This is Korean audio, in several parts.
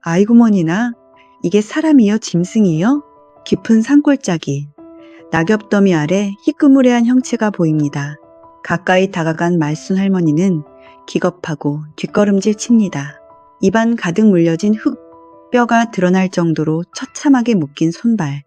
아이고머니나, 이게 사람이요, 짐승이요? 깊은 산골짜기, 낙엽더미 아래 희끄무레한 형체가 보입니다. 가까이 다가간 말순 할머니는 기겁하고 뒷걸음질 칩니다. 입안 가득 물려진 흙, 뼈가 드러날 정도로 처참하게 묶인 손발.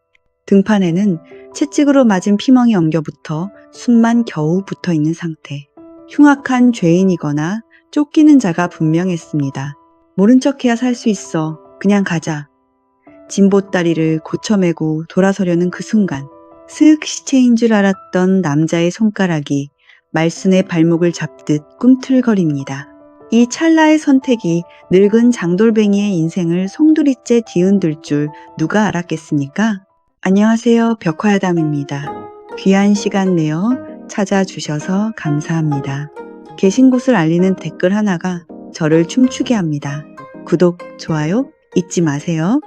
등판에는 채찍으로 맞은 피멍이 엉겨붙어 숨만 겨우 붙어있는 상태. 흉악한 죄인이거나 쫓기는 자가 분명했습니다. 모른 척해야 살 수 있어. 그냥 가자. 진보다리를 고쳐매고 돌아서려는 그 순간 슥 시체인 줄 알았던 남자의 손가락이 말순의 발목을 잡듯 꿈틀거립니다. 이 찰나의 선택이 늙은 장돌뱅이의 인생을 송두리째 뒤흔들 줄 누가 알았겠습니까? 안녕하세요, 벽화야담입니다. 귀한 시간 내어 찾아주셔서 감사합니다. 계신 곳을 알리는 댓글 하나가 저를 춤추게 합니다. 구독, 좋아요 잊지 마세요.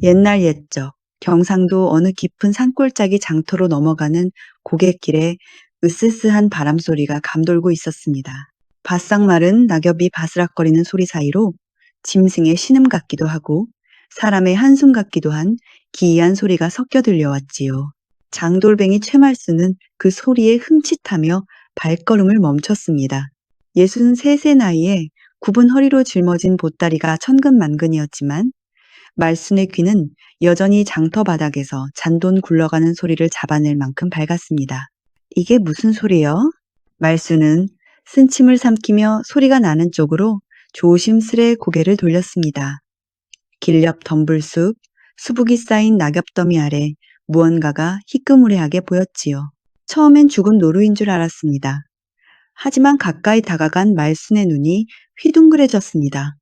옛날 옛적 경상도 어느 깊은 산골짜기 장터로 넘어가는 고갯길에 으스스한 바람소리가 감돌고 있었습니다. 바싹 마른 낙엽이 바스락거리는 소리 사이로 짐승의 신음 같기도 하고 사람의 한숨 같기도 한 기이한 소리가 섞여 들려왔지요. 장돌뱅이 최말순은 그 소리에 흠칫하며 발걸음을 멈췄습니다. 63세 나이에 굽은 허리로 짊어진 보따리가 천근만근이었지만 말순의 귀는 여전히 장터 바닥에서 잔돈 굴러가는 소리를 잡아낼 만큼 밝았습니다. 이게 무슨 소리요? 말순은 쓴침을 삼키며 소리가 나는 쪽으로 조심스레 고개를 돌렸습니다. 길 옆 덤불숲, 수북이 쌓인 낙엽더미 아래 무언가가 희끄무레하게 보였지요. 처음엔 죽은 노루인 줄 알았습니다. 하지만 가까이 다가간 말순의 눈이 휘둥그레졌습니다.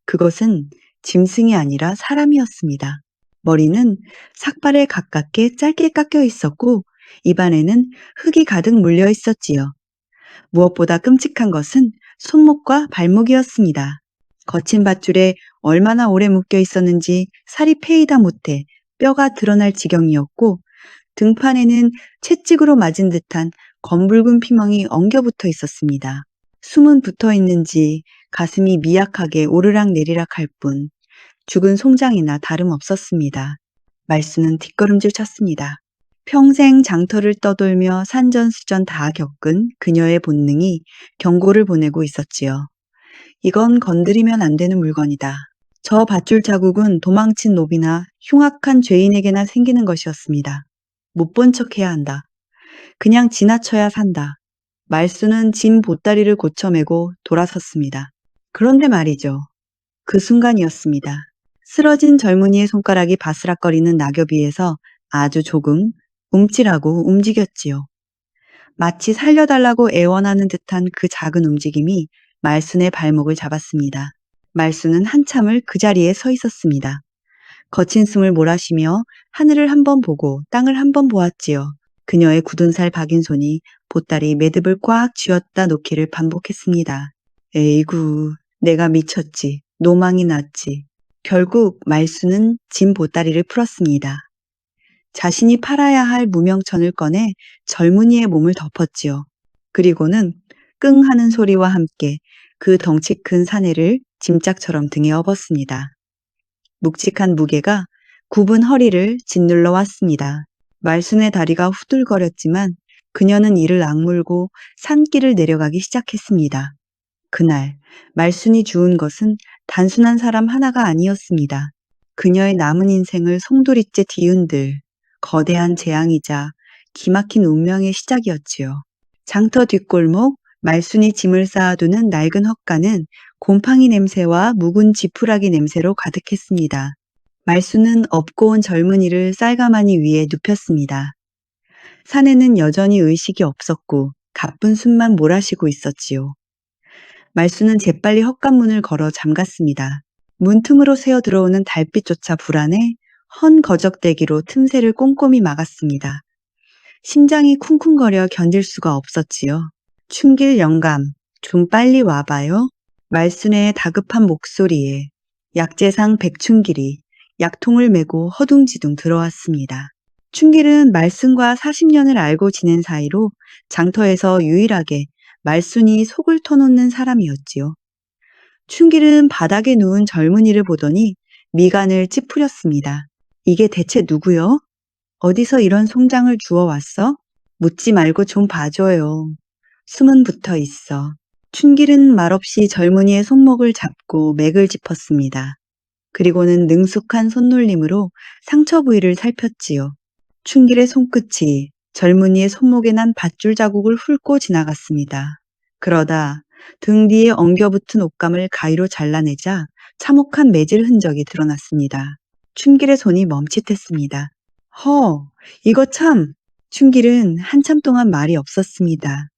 그것은 짐승이 아니라 사람이었습니다. 머리는 삭발에 가깝게 짧게 깎여 있었고 입안에는 흙이 가득 물려 있었지요. 무엇보다 끔찍한 것은 손목과 발목이었습니다. 거친 밧줄에 얼마나 오래 묶여 있었는지 살이 패이다 못해 뼈가 드러날 지경이었고 등판에는 채찍으로 맞은 듯한 검붉은 피멍이 엉겨붙어 있었습니다. 숨은 붙어 있는지 가슴이 미약하게 오르락 내리락 할 뿐 죽은 송장이나 다름없었습니다. 말순은 뒷걸음질 쳤습니다. 평생 장터를 떠돌며 산전수전 다 겪은 그녀의 본능이 경고를 보내고 있었지요. 이건 건드리면 안 되는 물건이다. 저 밧줄 자국은 도망친 노비나 흉악한 죄인에게나 생기는 것이었습니다. 못 본 척해야 한다. 그냥 지나쳐야 산다. 말순은 짐 보따리를 고쳐매고 돌아섰습니다. 그런데 말이죠. 그 순간이었습니다. 쓰러진 젊은이의 손가락이 바스락거리는 낙엽 위에서 아주 조금 움찔하고 움직였지요. 마치 살려달라고 애원하는 듯한 그 작은 움직임이 말순의 발목을 잡았습니다. 말순은 한참을 그 자리에 서 있었습니다. 거친 숨을 몰아쉬며 하늘을 한번 보고 땅을 한번 보았지요. 그녀의 굳은 살 박인 손이 보따리 매듭을 꽉 쥐었다 놓기를 반복했습니다. 에이구, 내가 미쳤지. 노망이 났지. 결국 말순은 짐 보따리를 풀었습니다. 자신이 팔아야 할 무명천을 꺼내 젊은이의 몸을 덮었지요. 그리고는 끙 하는 소리와 함께 그 덩치 큰 사내를 짐짝처럼 등에 업었습니다. 묵직한 무게가 굽은 허리를 짓눌러 왔습니다. 말순의 다리가 후들거렸지만 그녀는 이를 악물고 산길을 내려가기 시작했습니다. 그날 말순이 주운 것은 단순한 사람 하나가 아니었습니다. 그녀의 남은 인생을 송두리째 뒤흔들 거대한 재앙이자 기막힌 운명의 시작이었지요. 장터 뒷골목 말순이 짐을 쌓아두는 낡은 헛간은 곰팡이 냄새와 묵은 지푸라기 냄새로 가득했습니다. 말순은 업고 온 젊은이를 쌀가마니 위에 눕혔습니다. 사내는 여전히 의식이 없었고 가쁜 숨만 몰아쉬고 있었지요. 말순은 재빨리 헛간문을 걸어 잠갔습니다. 문 틈으로 새어 들어오는 달빛조차 불안해 헌 거적대기로 틈새를 꼼꼼히 막았습니다. 심장이 쿵쿵거려 견딜 수가 없었지요. 춘길 영감, 좀 빨리 와봐요. 말순의 다급한 목소리에 약재상 백춘길이 약통을 메고 허둥지둥 들어왔습니다. 춘길은 말순과 40년을 알고 지낸 사이로 장터에서 유일하게 말순이 속을 터놓는 사람이었지요. 춘길은 바닥에 누운 젊은이를 보더니 미간을 찌푸렸습니다. 이게 대체 누구요? 어디서 이런 송장을 주워왔어? 묻지 말고 좀 봐줘요. 숨은 붙어 있어. 춘길은 말없이 젊은이의 손목을 잡고 맥을 짚었습니다. 그리고는 능숙한 손놀림으로 상처 부위를 살폈지요. 춘길의 손끝이 젊은이의 손목에 난 밧줄 자국을 훑고 지나갔습니다. 그러다 등 뒤에 엉겨붙은 옷감을 가위로 잘라내자 참혹한 매질 흔적이 드러났습니다. 춘길의 손이 멈칫했습니다. 이거 참! 춘길은 한참 동안 말이 없었습니다.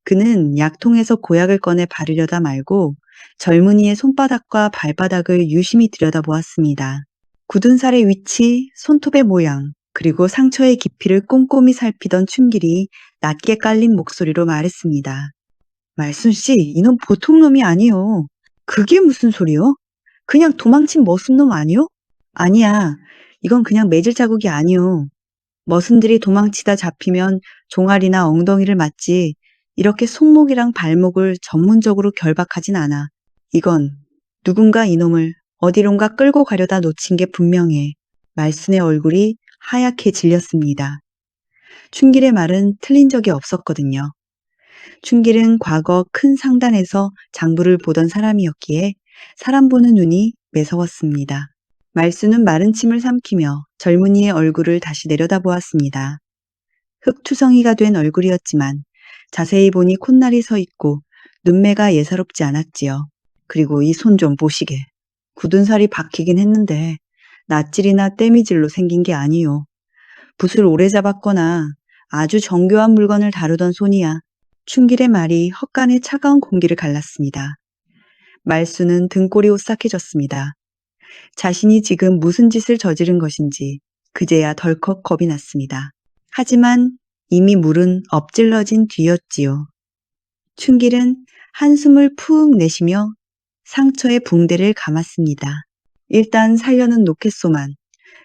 그는 약통에서 고약을 꺼내 바르려다 말고 젊은이의 손바닥과 발바닥을 유심히 들여다보았습니다. 굳은 살의 위치, 손톱의 모양, 그리고 상처의 깊이를 꼼꼼히 살피던 춘길이 낮게 깔린 목소리로 말했습니다. 말순 씨, 이놈 보통 놈이 아니요. 그게 무슨 소리요? 그냥 도망친 머슴놈 아니요? 아니야. 이건 그냥 매질 자국이 아니요. 머슴들이 도망치다 잡히면 종아리나 엉덩이를 맞지 이렇게 손목이랑 발목을 전문적으로 결박하진 않아. 이건 누군가 이놈을 어디론가 끌고 가려다 놓친 게 분명해. 말순의 얼굴이 하얗게 질렸습니다. 춘길의 말은 틀린 적이 없었거든요. 춘길은 과거 큰 상단에서 장부를 보던 사람이었기에 사람 보는 눈이 매서웠습니다. 말수는 마른 침을 삼키며 젊은이의 얼굴을 다시 내려다보았습니다. 흙투성이가 된 얼굴이었지만 자세히 보니 콧날이 서 있고 눈매가 예사롭지 않았지요. 그리고 이 손 좀 보시게. 굳은 살이 박히긴 했는데 낫질이나 때미질로 생긴 게 아니요. 붓을 오래 잡았거나 아주 정교한 물건을 다루던 손이야. 춘길의 말이 헛간의 차가운 공기를 갈랐습니다. 말수는 등골이 오싹해졌습니다. 자신이 지금 무슨 짓을 저지른 것인지 그제야 덜컥 겁이 났습니다. 하지만 이미 물은 엎질러진 뒤였지요. 춘길은 한숨을 푹 내쉬며 상처의 붕대를 감았습니다. 일단 살려는 놓겠소만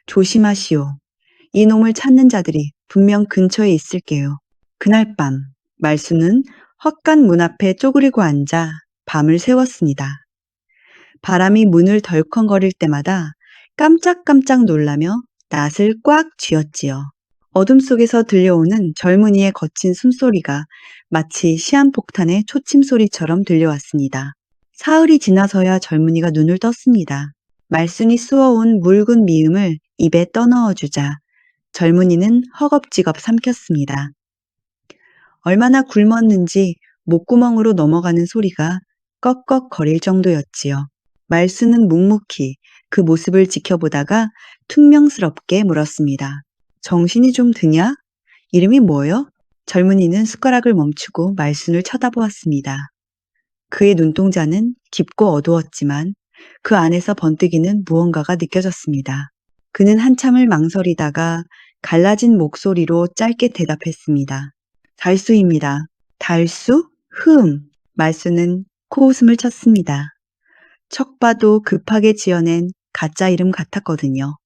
조심하시오. 이놈을 찾는 자들이 분명 근처에 있을게요. 그날 밤 말수는 헛간 문 앞에 쪼그리고 앉아 밤을 새웠습니다. 바람이 문을 덜컹거릴 때마다 깜짝깜짝 놀라며 낯을 꽉 쥐었지요. 어둠 속에서 들려오는 젊은이의 거친 숨소리가 마치 시한폭탄의 초침소리처럼 들려왔습니다. 사흘이 지나서야 젊은이가 눈을 떴습니다. 말순이 쑤어온 묽은 미음을 입에 떠넣어주자 젊은이는 허겁지겁 삼켰습니다. 얼마나 굶었는지 목구멍으로 넘어가는 소리가 꺽꺽거릴 정도였지요. 말수는 묵묵히 그 모습을 지켜보다가 퉁명스럽게 물었습니다. 정신이 좀 드냐? 이름이 뭐요? 젊은이는 숟가락을 멈추고 말순을 쳐다보았습니다. 그의 눈동자는 깊고 어두웠지만 그 안에서 번뜩이는 무언가가 느껴졌습니다. 그는 한참을 망설이다가 갈라진 목소리로 짧게 대답했습니다. 달수입니다. 달수? 말수는 코웃음을 쳤습니다. 척 봐도 급하게 지어낸 가짜 이름 같았거든요.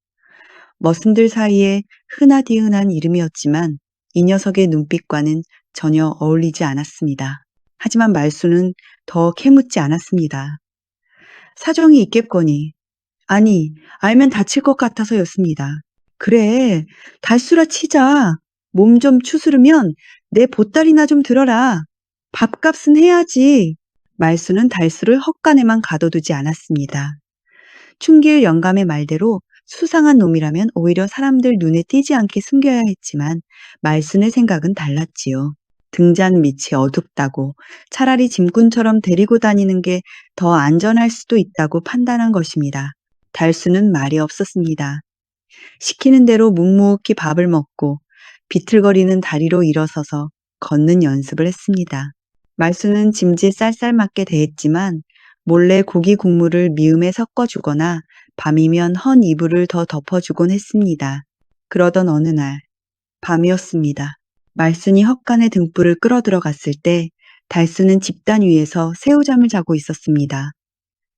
머슴들 사이에 흔하디흔한 이름이었지만 이 녀석의 눈빛과는 전혀 어울리지 않았습니다. 하지만 말수는 더 캐묻지 않았습니다. 사정이 있겠거니. 아니, 알면 다칠 것 같아서였습니다. 그래, 달수라 치자. 몸 좀 추스르면 내 보따리나 좀 들어라. 밥값은 해야지. 말수는 달수를 헛간에만 가둬두지 않았습니다. 춘길 영감의 말대로 수상한 놈이라면 오히려 사람들 눈에 띄지 않게 숨겨야 했지만 말순의 생각은 달랐지요. 등잔 밑이 어둡다고 차라리 짐꾼처럼 데리고 다니는 게 더 안전할 수도 있다고 판단한 것입니다. 달수는 말이 없었습니다. 시키는 대로 묵묵히 밥을 먹고 비틀거리는 다리로 일어서서 걷는 연습을 했습니다. 말수는 짐짓 쌀쌀맞게 대했지만 몰래 고기 국물을 미음에 섞어주거나 밤이면 헌 이불을 더 덮어주곤 했습니다. 그러던 어느 날 밤이었습니다. 말순이 헛간의 등불을 끌어들어갔을 때 달수는 집단 위에서 새우잠을 자고 있었습니다.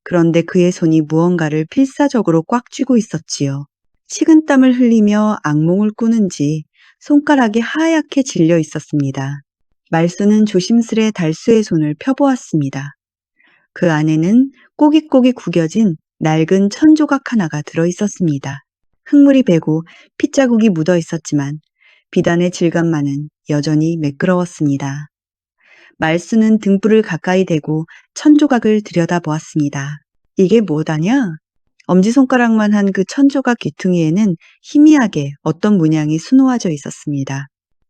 그런데 그의 손이 무언가를 필사적으로 꽉 쥐고 있었지요. 식은땀을 흘리며 악몽을 꾸는지 손가락이 하얗게 질려 있었습니다. 말수는 조심스레 달수의 손을 펴보았습니다. 그 안에는 꼬깃꼬깃 구겨진 낡은 천조각 하나가 들어 있었습니다. 흙물이 배고 핏자국이 묻어 있었지만 비단의 질감만은 여전히 매끄러웠습니다. 말수는 등불을 가까이 대고 천조각을 들여다보았습니다. 이게 뭐다냐? 엄지손가락만 한 그 천조각 귀퉁이에는 희미하게 어떤 문양이 수놓아져 있었습니다.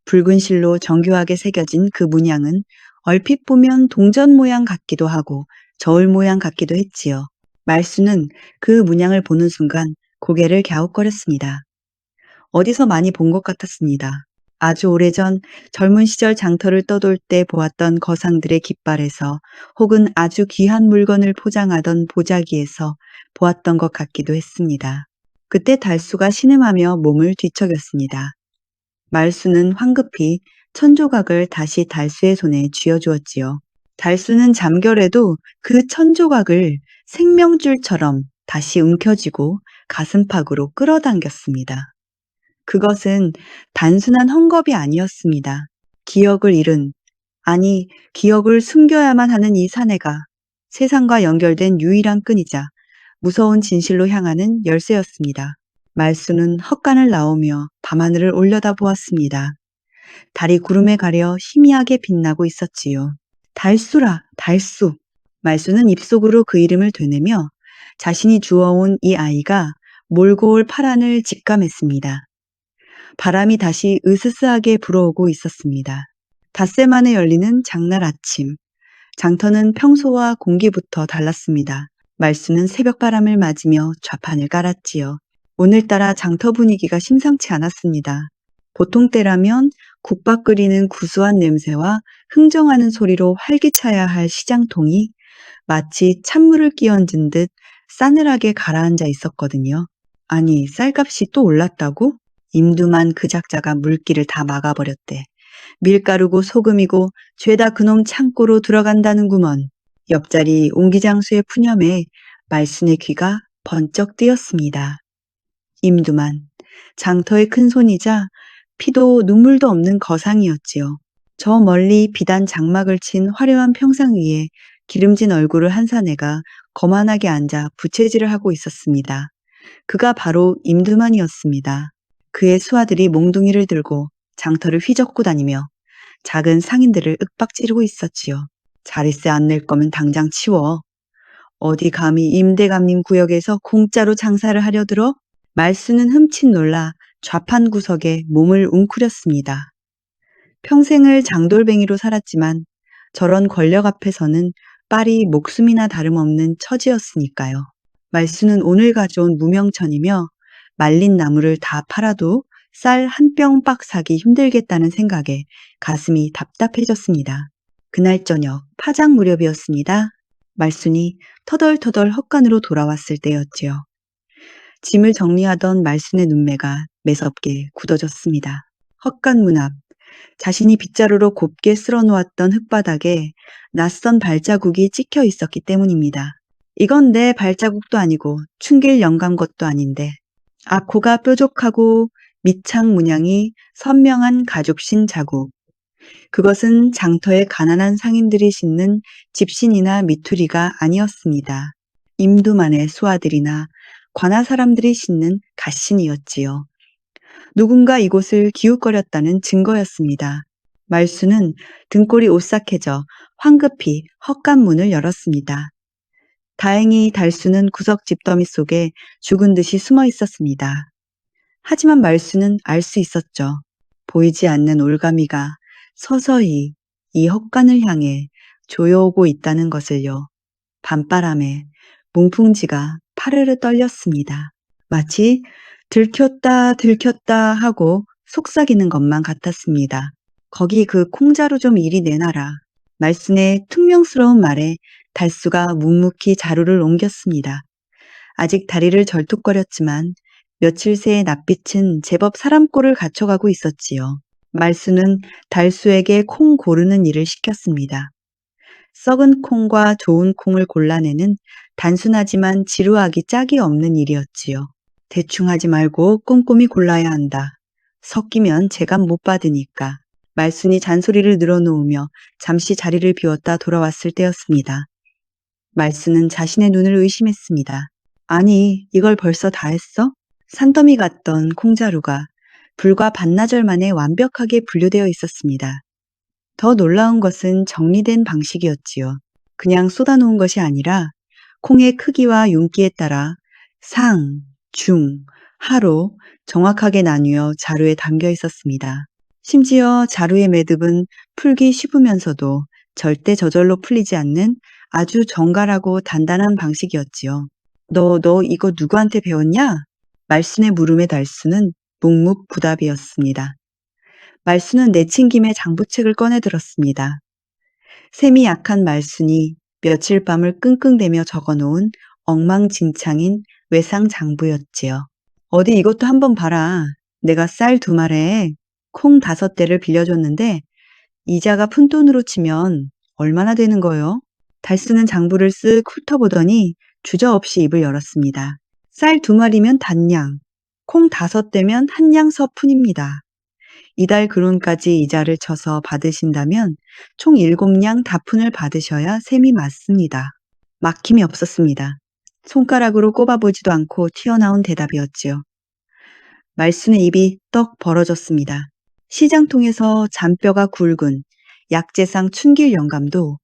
붉은 실로 정교하게 새겨진 그 문양은 얼핏 보면 동전 모양 같기도 하고 저울 모양 같기도 했지요. 말수는 그 문양을 보는 순간 고개를 갸웃거렸습니다. 어디서 많이 본 것 같았습니다. 아주 오래전 젊은 시절 장터를 떠돌 때 보았던 거상들의 깃발에서 혹은 아주 귀한 물건을 포장하던 보자기에서 보았던 것 같기도 했습니다. 그때 달수가 신음하며 몸을 뒤척였습니다. 말수는 황급히 천조각을 다시 달수의 손에 쥐어주었지요. 달수는 잠결에도 그 천조각을 생명줄처럼 다시 움켜쥐고 가슴팍으로 끌어당겼습니다. 그것은 단순한 헝겊이 아니었습니다. 기억을 잃은, 아니 기억을 숨겨야만 하는 이 사내가 세상과 연결된 유일한 끈이자 무서운 진실로 향하는 열쇠였습니다. 말수는 헛간을 나오며 밤하늘을 올려다보았습니다. 달이 구름에 가려 희미하게 빛나고 있었지요. 달수라, 달수. 말수는 입속으로 그 이름을 되뇌며 자신이 주워온 이 아이가 몰고 올 파란을 직감했습니다. 바람이 다시 으스스하게 불어오고 있었습니다. 닷새 만에 열리는 장날 아침. 장터는 평소와 공기부터 달랐습니다. 말수는 새벽바람을 맞으며 좌판을 깔았지요. 오늘따라 장터 분위기가 심상치 않았습니다. 보통 때라면 국밥 끓이는 구수한 냄새와 흥정하는 소리로 활기차야 할 시장통이 마치 찬물을 끼얹은 듯 싸늘하게 가라앉아 있었거든요. 아니, 쌀값이 또 올랐다고? 임두만 그 작자가 물길을 다 막아버렸대. 밀가루고 소금이고 죄다 그놈 창고로 들어간다는구먼. 옆자리 옹기장수의 푸념에 말순의 귀가 번쩍 뜨였습니다. 임두만, 장터의 큰손이자 피도 눈물도 없는 거상이었지요. 저 멀리 비단 장막을 친 화려한 평상 위에 기름진 얼굴을 한 사내가 거만하게 앉아 부채질을 하고 있었습니다. 그가 바로 임두만이었습니다. 그의 수하들이 몽둥이를 들고 장터를 휘젓고 다니며 작은 상인들을 윽박지르고 있었지요. 자릿세 안 낼 거면 당장 치워. 어디 감히 임대감님 구역에서 공짜로 장사를 하려 들어? 말수는 흠칫 놀라 좌판 구석에 몸을 웅크렸습니다. 평생을 장돌뱅이로 살았지만 저런 권력 앞에서는 빨이 목숨이나 다름없는 처지였으니까요. 말수는 오늘 가져온 무명천이며 말린 나무를 다 팔아도 쌀 한 병 박 사기 힘들겠다는 생각에 가슴이 답답해졌습니다. 그날 저녁 파장 무렵이었습니다. 말순이 터덜터덜 헛간으로 돌아왔을 때였지요. 짐을 정리하던 말순의 눈매가 매섭게 굳어졌습니다. 헛간 문 앞, 자신이 빗자루로 곱게 쓸어놓았던 흙바닥에 낯선 발자국이 찍혀 있었기 때문입니다. 이건 내 발자국도 아니고 춘길 영감 것도 아닌데 앞코가 뾰족하고 밑창 문양이 선명한 가죽신 자국. 그것은 장터의 가난한 상인들이 신는 집신이나 미투리가 아니었습니다. 임두만의 수하들이나 관아 사람들이 신는 갓신이었지요. 누군가 이곳을 기웃거렸다는 증거였습니다. 말수는 등골이 오싹해져 황급히 헛간 문을 열었습니다. 다행히 달수는 구석 집더미 속에 죽은 듯이 숨어 있었습니다. 하지만 말수는 알 수 있었죠. 보이지 않는 올가미가 서서히 이 헛간을 향해 조여오고 있다는 것을요. 밤바람에 뭉풍지가 파르르 떨렸습니다. 마치 들켰다 하고 속삭이는 것만 같았습니다. 거기 그 콩자루 좀 이리 내놔라. 말순의 퉁명스러운 말에 달수가 묵묵히 자루를 옮겼습니다. 아직 다리를 절뚝거렸지만 며칠 새의 낯빛은 제법 사람꼴을 갖춰가고 있었지요. 말수는 달수에게 콩 고르는 일을 시켰습니다. 썩은 콩과 좋은 콩을 골라내는 단순하지만 지루하기 짝이 없는 일이었지요. 대충 하지 말고 꼼꼼히 골라야 한다. 섞이면 제값 못 받으니까. 말순이 잔소리를 늘어놓으며 잠시 자리를 비웠다 돌아왔을 때였습니다. 말수는 자신의 눈을 의심했습니다. 아니, 이걸 벌써 다 했어? 산더미 같던 콩자루가 불과 반나절 만에 완벽하게 분류되어 있었습니다. 더 놀라운 것은 정리된 방식이었지요. 그냥 쏟아놓은 것이 아니라 콩의 크기와 윤기에 따라 상, 중, 하로 정확하게 나뉘어 자루에 담겨 있었습니다. 심지어 자루의 매듭은 풀기 쉽으면서도 절대 저절로 풀리지 않는 아주 정갈하고 단단한 방식이었지요. 너 이거 누구한테 배웠냐? 말순의 물음에 달수는 묵묵부답이었습니다. 말순은 내친 김에 장부책을 꺼내 들었습니다. 셈이 약한 말순이 며칠 밤을 끙끙대며 적어놓은 엉망진창인 외상 장부였지요. 어디 이것도 한번 봐라. 내가 쌀 2마리에 콩 5대를 빌려줬는데 이자가 푼돈으로 치면 얼마나 되는 거요? 달수는 장부를 쓱 훑어보더니 주저없이 입을 열었습니다. 쌀 2마리면 단양, 콩 5대면 한양 서푼입니다. 이달 근원까지 이자를 쳐서 받으신다면 총 7냥 다푼을 받으셔야 셈이 맞습니다. 막힘이 없었습니다. 손가락으로 꼽아보지도 않고 튀어나온 대답이었지요. 말순의 입이 떡 벌어졌습니다. 시장통에서 잔뼈가 굵은 약재상 춘길 영감도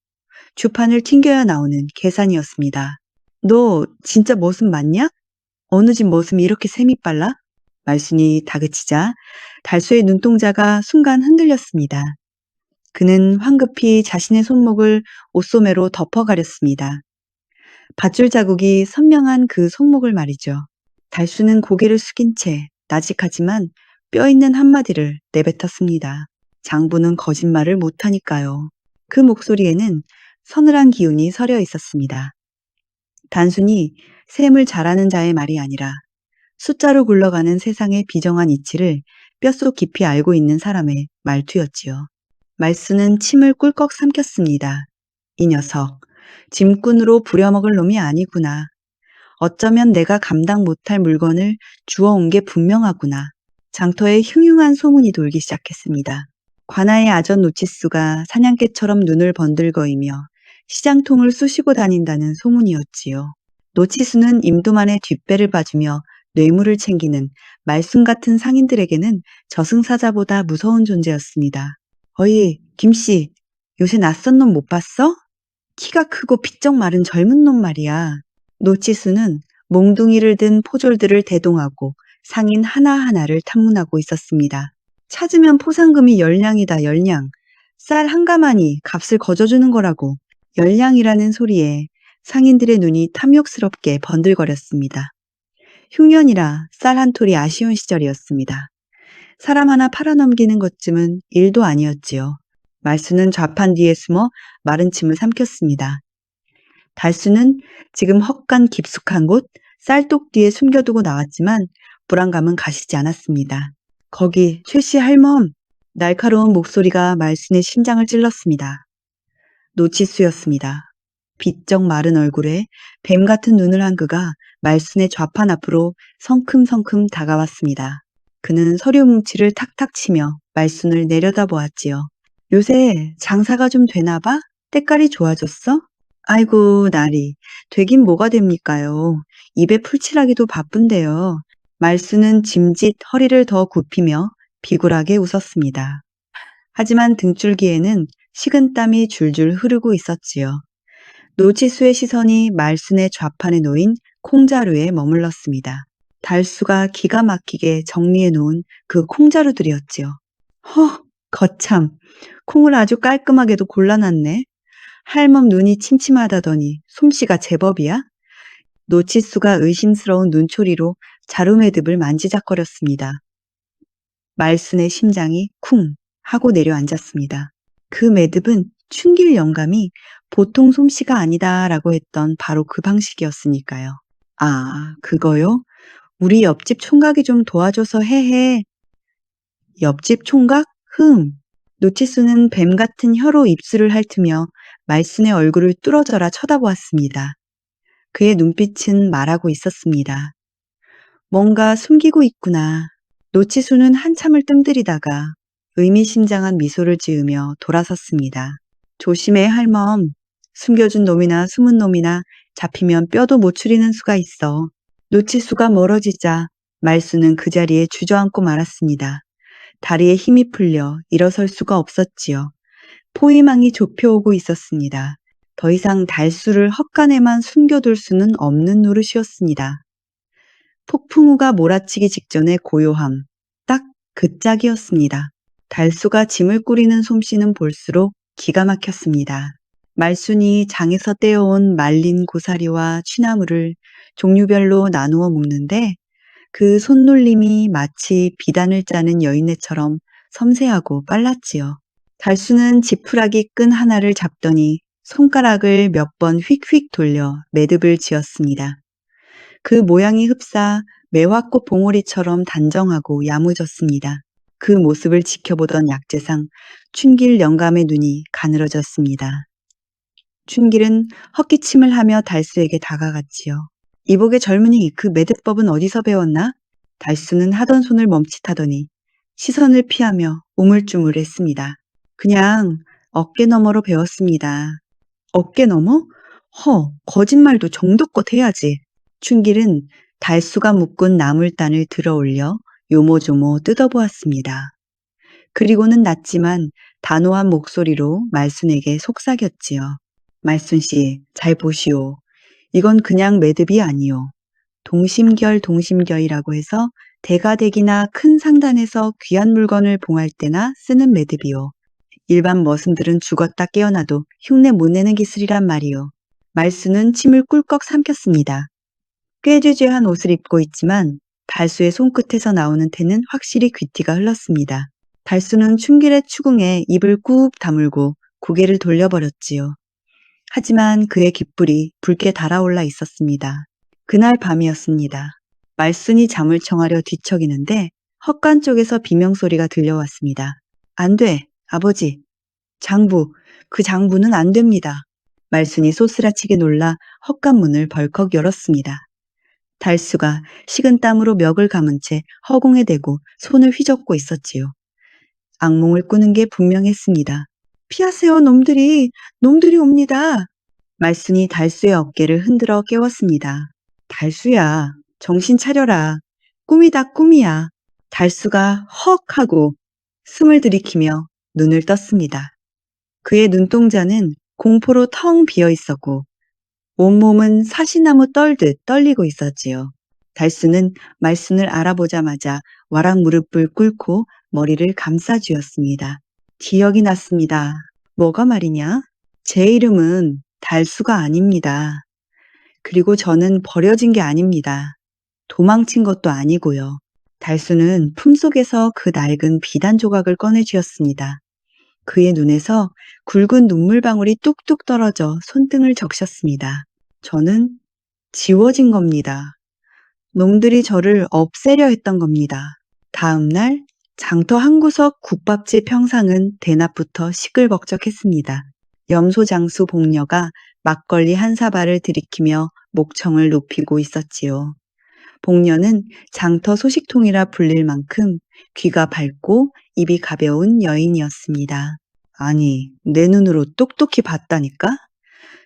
주판을 튕겨야 나오는 계산이었습니다. 너 진짜 머슴 맞냐? 어느 집 머슴이 이렇게 셈이 빨라? 말순이 다그치자 달수의 눈동자가 순간 흔들렸습니다. 그는 황급히 자신의 손목을 옷소매로 덮어가렸습니다. 밧줄 자국이 선명한 그 손목을 말이죠. 달수는 고개를 숙인 채 나직하지만 뼈 있는 한마디를 내뱉었습니다. 장부는 거짓말을 못하니까요. 그 목소리에는 서늘한 기운이 서려 있었습니다. 단순히 셈을 잘하는 자의 말이 아니라 숫자로 굴러가는 세상의 비정한 이치를 뼛속 깊이 알고 있는 사람의 말투였지요. 말수는 침을 꿀꺽 삼켰습니다. 이 녀석, 짐꾼으로 부려먹을 놈이 아니구나. 어쩌면 내가 감당 못할 물건을 주워온 게 분명하구나. 장터에 흉흉한 소문이 돌기 시작했습니다. 관아의 아전 노치수가 사냥개처럼 눈을 번들거이며 시장통을 쑤시고 다닌다는 소문이었지요. 노치수는 임도만의 뒷배를 봐주며 뇌물을 챙기는 말순 같은 상인들에게는 저승사자보다 무서운 존재였습니다. 어이, 김씨, 요새 낯선 놈 못 봤어? 키가 크고 비쩍 마른 젊은 놈 말이야. 노치수는 몽둥이를 든 포졸들을 대동하고 상인 하나하나를 탐문하고 있었습니다. 찾으면 포상금이 10냥이다, 10냥. 쌀 한 가마니 값을 거저주는 거라고. 10냥이라는 소리에 상인들의 눈이 탐욕스럽게 번들거렸습니다. 흉년이라 쌀 한 톨이 아쉬운 시절이었습니다. 사람 하나 팔아넘기는 것쯤은 일도 아니었지요. 말수는 좌판 뒤에 숨어 마른 침을 삼켰습니다. 달수는 지금 헛간 깊숙한 곳 쌀독 뒤에 숨겨두고 나왔지만 불안감은 가시지 않았습니다. 거기 최씨 할멈! 날카로운 목소리가 말순의 심장을 찔렀습니다. 노치수였습니다. 비쩍 마른 얼굴에 뱀 같은 눈을 한 그가 말순의 좌판 앞으로 성큼성큼 다가왔습니다. 그는 서류 뭉치를 탁탁 치며 말순을 내려다보았지요. 요새 장사가 좀 되나 봐? 때깔이 좋아졌어? 아이고 나리, 되긴 뭐가 됩니까요. 입에 풀칠하기도 바쁜데요. 말순은 짐짓 허리를 더 굽히며 비굴하게 웃었습니다. 하지만 등줄기에는 식은땀이 줄줄 흐르고 있었지요. 노치수의 시선이 말순의 좌판에 놓인 콩자루에 머물렀습니다. 달수가 기가 막히게 정리해 놓은 그 콩자루들이었지요. 거참, 콩을 아주 깔끔하게도 골라놨네. 할멈 눈이 침침하다더니 솜씨가 제법이야? 노치수가 의심스러운 눈초리로 자루매듭을 만지작거렸습니다. 말순의 심장이 쿵 하고 내려앉았습니다. 그 매듭은 춘길 영감이 보통 솜씨가 아니다라고 했던 바로 그 방식이었으니까요. 아, 그거요? 우리 옆집 총각이 좀 도와줘서 해해. 옆집 총각? 노치수는 뱀 같은 혀로 입술을 핥으며 말순의 얼굴을 뚫어져라 쳐다보았습니다. 그의 눈빛은 말하고 있었습니다. 뭔가 숨기고 있구나. 노치수는 한참을 뜸들이다가 의미심장한 미소를 지으며 돌아섰습니다. 조심해 할멈. 숨겨준 놈이나 숨은 놈이나 잡히면 뼈도 못 추리는 수가 있어. 노치수가 멀어지자 말수는 그 자리에 주저앉고 말았습니다. 다리에 힘이 풀려 일어설 수가 없었지요. 포위망이 좁혀오고 있었습니다. 더 이상 달수를 헛간에만 숨겨둘 수는 없는 노릇이었습니다. 폭풍우가 몰아치기 직전의 고요함, 딱 그 짝이었습니다. 달수가 짐을 꾸리는 솜씨는 볼수록 기가 막혔습니다. 말순이 장에서 떼어온 말린 고사리와 취나물을 종류별로 나누어 먹는데 그 손놀림이 마치 비단을 짜는 여인네처럼 섬세하고 빨랐지요. 달수는 지푸라기 끈 하나를 잡더니 손가락을 몇 번 휙휙 돌려 매듭을 지었습니다. 그 모양이 흡사 매화꽃 봉오리처럼 단정하고 야무졌습니다. 그 모습을 지켜보던 약재상 춘길 영감의 눈이 가늘어졌습니다. 춘길은 헛기침을 하며 달수에게 다가갔지요. 이복의 젊은이 그 매듭법은 어디서 배웠나? 달수는 하던 손을 멈칫하더니 시선을 피하며 우물쭈물했습니다. 그냥 어깨 너머로 배웠습니다. 어깨 너머? 거짓말도 정도껏 해야지. 춘길은 달수가 묶은 나물단을 들어 올려 요모조모 뜯어보았습니다. 그리고는 낮지만 단호한 목소리로 말순에게 속삭였지요. 말순 씨, 잘 보시오. 이건 그냥 매듭이 아니오. 동심결이라고 해서 대가댁이나 큰 상단에서 귀한 물건을 봉할 때나 쓰는 매듭이오. 일반 머슴들은 죽었다 깨어나도 흉내 못 내는 기술이란 말이오. 말수는 침을 꿀꺽 삼켰습니다. 꾀죄죄한 옷을 입고 있지만 달수의 손끝에서 나오는 태는 확실히 귀티가 흘렀습니다. 달수는 춘길의 추궁에 입을 꾹 다물고 고개를 돌려버렸지요. 하지만 그의 귓불이 붉게 달아올라 있었습니다. 그날 밤이었습니다. 말순이 잠을 청하려 뒤척이는데 헛간 쪽에서 비명소리가 들려왔습니다. 안 돼, 아버지. 장부, 그 장부는 안 됩니다. 말순이 소스라치게 놀라 헛간 문을 벌컥 열었습니다. 달수가 식은땀으로 멱을 감은 채 허공에 대고 손을 휘젓고 있었지요. 악몽을 꾸는 게 분명했습니다. 피하세요, 놈들이 옵니다. 말순이 달수의 어깨를 흔들어 깨웠습니다. 달수야, 정신 차려라. 꿈이다, 꿈이야. 달수가 헉 하고 숨을 들이키며 눈을 떴습니다. 그의 눈동자는 공포로 텅 비어 있었고 온몸은 사시나무 떨듯 떨리고 있었지요. 달수는 말순을 알아보자마자 와락 무릎을 꿇고 머리를 감싸쥐었습니다. 기억이 났습니다. 뭐가 말이냐? 제 이름은 달수가 아닙니다. 그리고 저는 버려진 게 아닙니다. 도망친 것도 아니고요. 달수는 품속에서 그 낡은 비단 조각을 꺼내 쥐었습니다. 그의 눈에서 굵은 눈물방울이 뚝뚝 떨어져 손등을 적셨습니다. 저는 지워진 겁니다. 놈들이 저를 없애려 했던 겁니다. 다음 날 장터 한 구석 국밥집 평상은 대낮부터 시끌벅적했습니다. 염소장수 복녀가 막걸리 한 사발을 들이키며 목청을 높이고 있었지요. 복녀는 장터 소식통이라 불릴 만큼 귀가 밝고 입이 가벼운 여인이었습니다. 아니, 내 눈으로 똑똑히 봤다니까?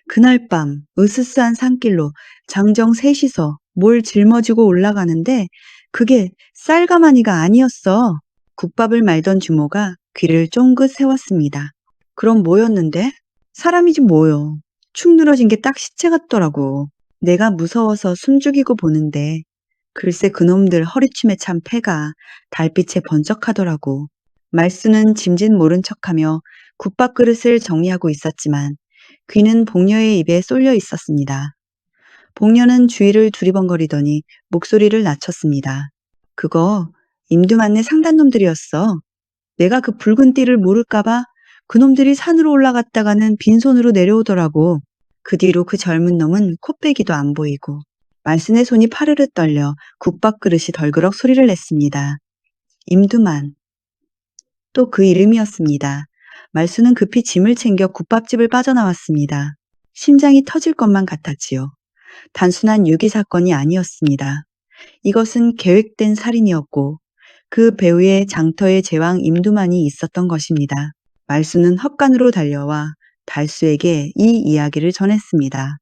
그날 밤 으스스한 산길로 장정 셋이서 뭘 짊어지고 올라가는데 그게 쌀가마니가 아니었어. 국밥을 말던 주모가 귀를 쫑긋 세웠습니다. 그럼 뭐였는데? 사람이지 뭐요. 축 늘어진 게 딱 시체 같더라고. 내가 무서워서 숨죽이고 보는데 글쎄 그놈들 허리춤에 찬 패가 달빛에 번쩍하더라고. 말수는 짐짓 모른 척하며 국밥 그릇을 정리하고 있었지만 귀는 복녀의 입에 쏠려 있었습니다. 복녀는 주위를 두리번거리더니 목소리를 낮췄습니다. 그거 임두만네 상단놈들이었어. 내가 그 붉은 띠를 모를까봐 그놈들이 산으로 올라갔다가는 빈손으로 내려오더라고. 그 뒤로 그 젊은 놈은 코빼기도 안 보이고 말순의 손이 파르르 떨려 국밥 그릇이 덜그럭 소리를 냈습니다. 임두만. 또 그 이름이었습니다. 말순은 급히 짐을 챙겨 국밥집을 빠져나왔습니다. 심장이 터질 것만 같았지요. 단순한 유기 사건이 아니었습니다. 이것은 계획된 살인이었고 그 배후에 장터의 제왕 임두만이 있었던 것입니다. 말순은 헛간으로 달려와 달수에게 이 이야기를 전했습니다.